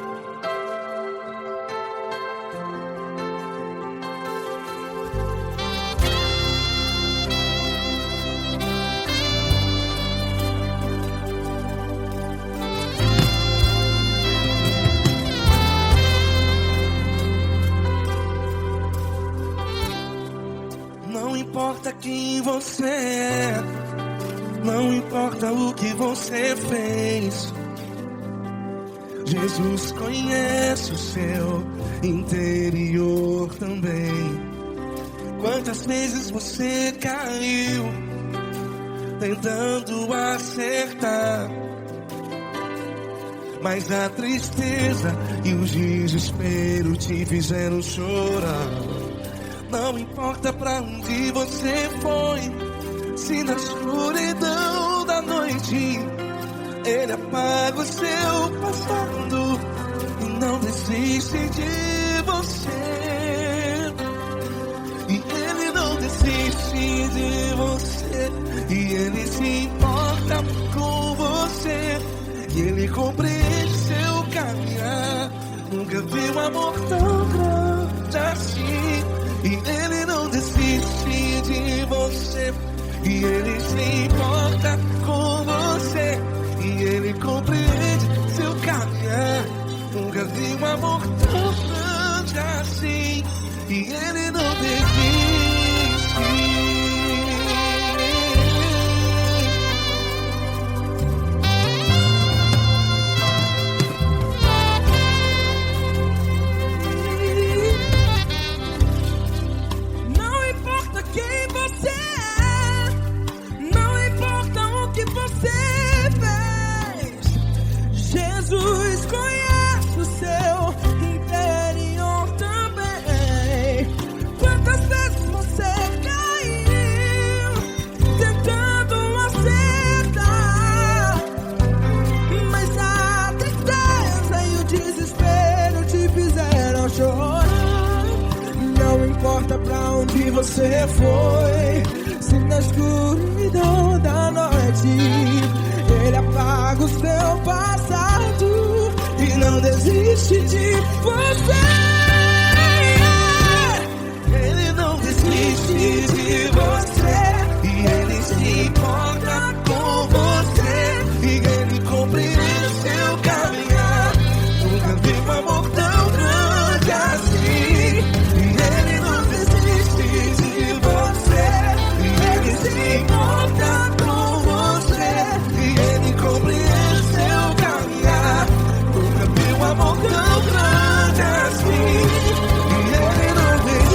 Não importa quem você é, não importa o que você fez, Jesus conhece o seu interior também. Quantas vezes você caiu tentando acertar, mas a tristeza e o desespero te fizeram chorar. Não importa pra onde você foi, se na escuridão da noite Ele apaga o seu passado e não desiste de você. E Ele não desiste de você, e Ele se importa com você, e Ele compreende seu caminhar. Nunca vi um amor tão grande assim. E Ele não desiste de você, e Ele se importa com você, e Ele compreende seu caminhar. Nunca vi um amor tão grande assim. E Ele não desiste. Não importa quem você é, não importa o que você fez, Jesus conhece o seu interior também. Quantas vezes você caiu tentando acertar, mas a tristeza e o desespero te fizeram chorar. Não importa pra onde você foi, se na escuridão da noite Ele apaga o seu passado e não desiste de você. Ele não desiste de você, e Ele se importa com você, e Ele compreende seu caminhar. Nunca vi um amor tão grande assim. E Ele não desiste de você, e Ele se importa com você, e Ele compreende seu caminhar. Nunca vi um amor tão grande assim. E Ele não desiste.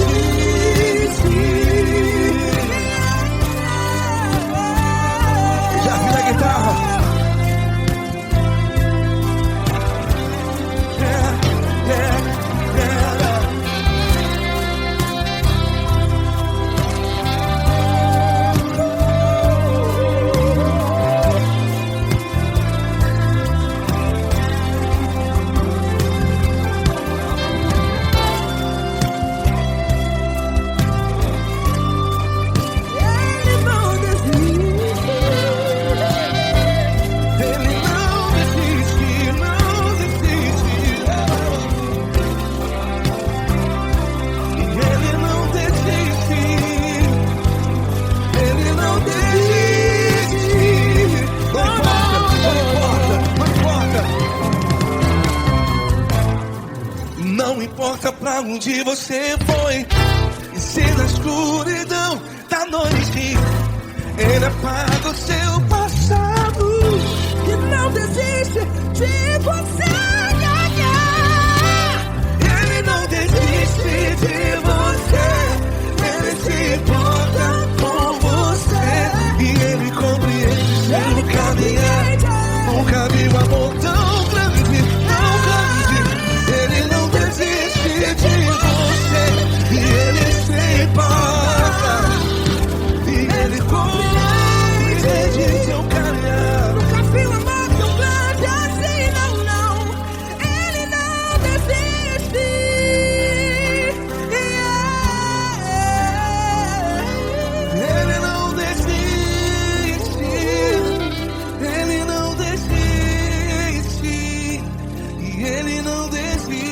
Já vi a guitarra. Ele não desiste. Ele não desiste, não desiste. E Ele não desiste. Ele não desiste. Não importa pra onde você foi, e se na escuridão da noite Ele apaga o seu passado Que não desiste de você. Ele não desiste de você, Ele se importa com você, e Ele compreende seu caminhar. Nunca vi um amor tão grande, tão grande. Ele não desiste de você, e Ele se importa, e Ele compreende seu caminhar. Nunca vi um amor tão grande assim, não, não. Ele não desiste. Ele não desiste, Ele não desiste, e Ele não desiste.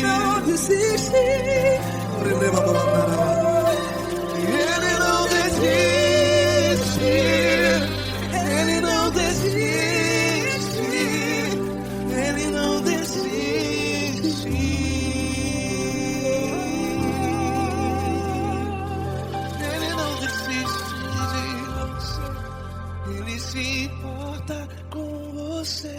Não desiste. Ele não desiste, Ele não desiste, Ele não desiste. Ele não desiste de você, Ele se importa com você,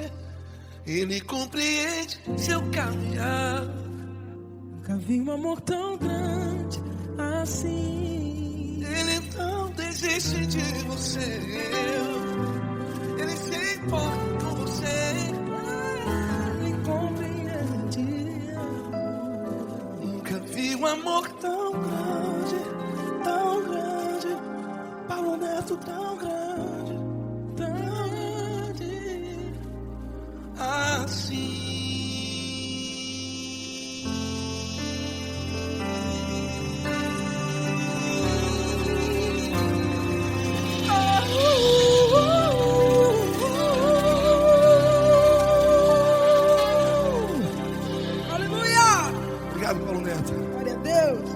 Ele compreende seu caminhar. Nunca vi um amor tão grande assim. Ele não desiste de você. Ele se importa com você. Ele compreende. Nunca vi um amor tão grande, tão grande. Paulo Neto tão grande, assim. Aleluia! Obrigado, Paulo Neto. Glória a Deus.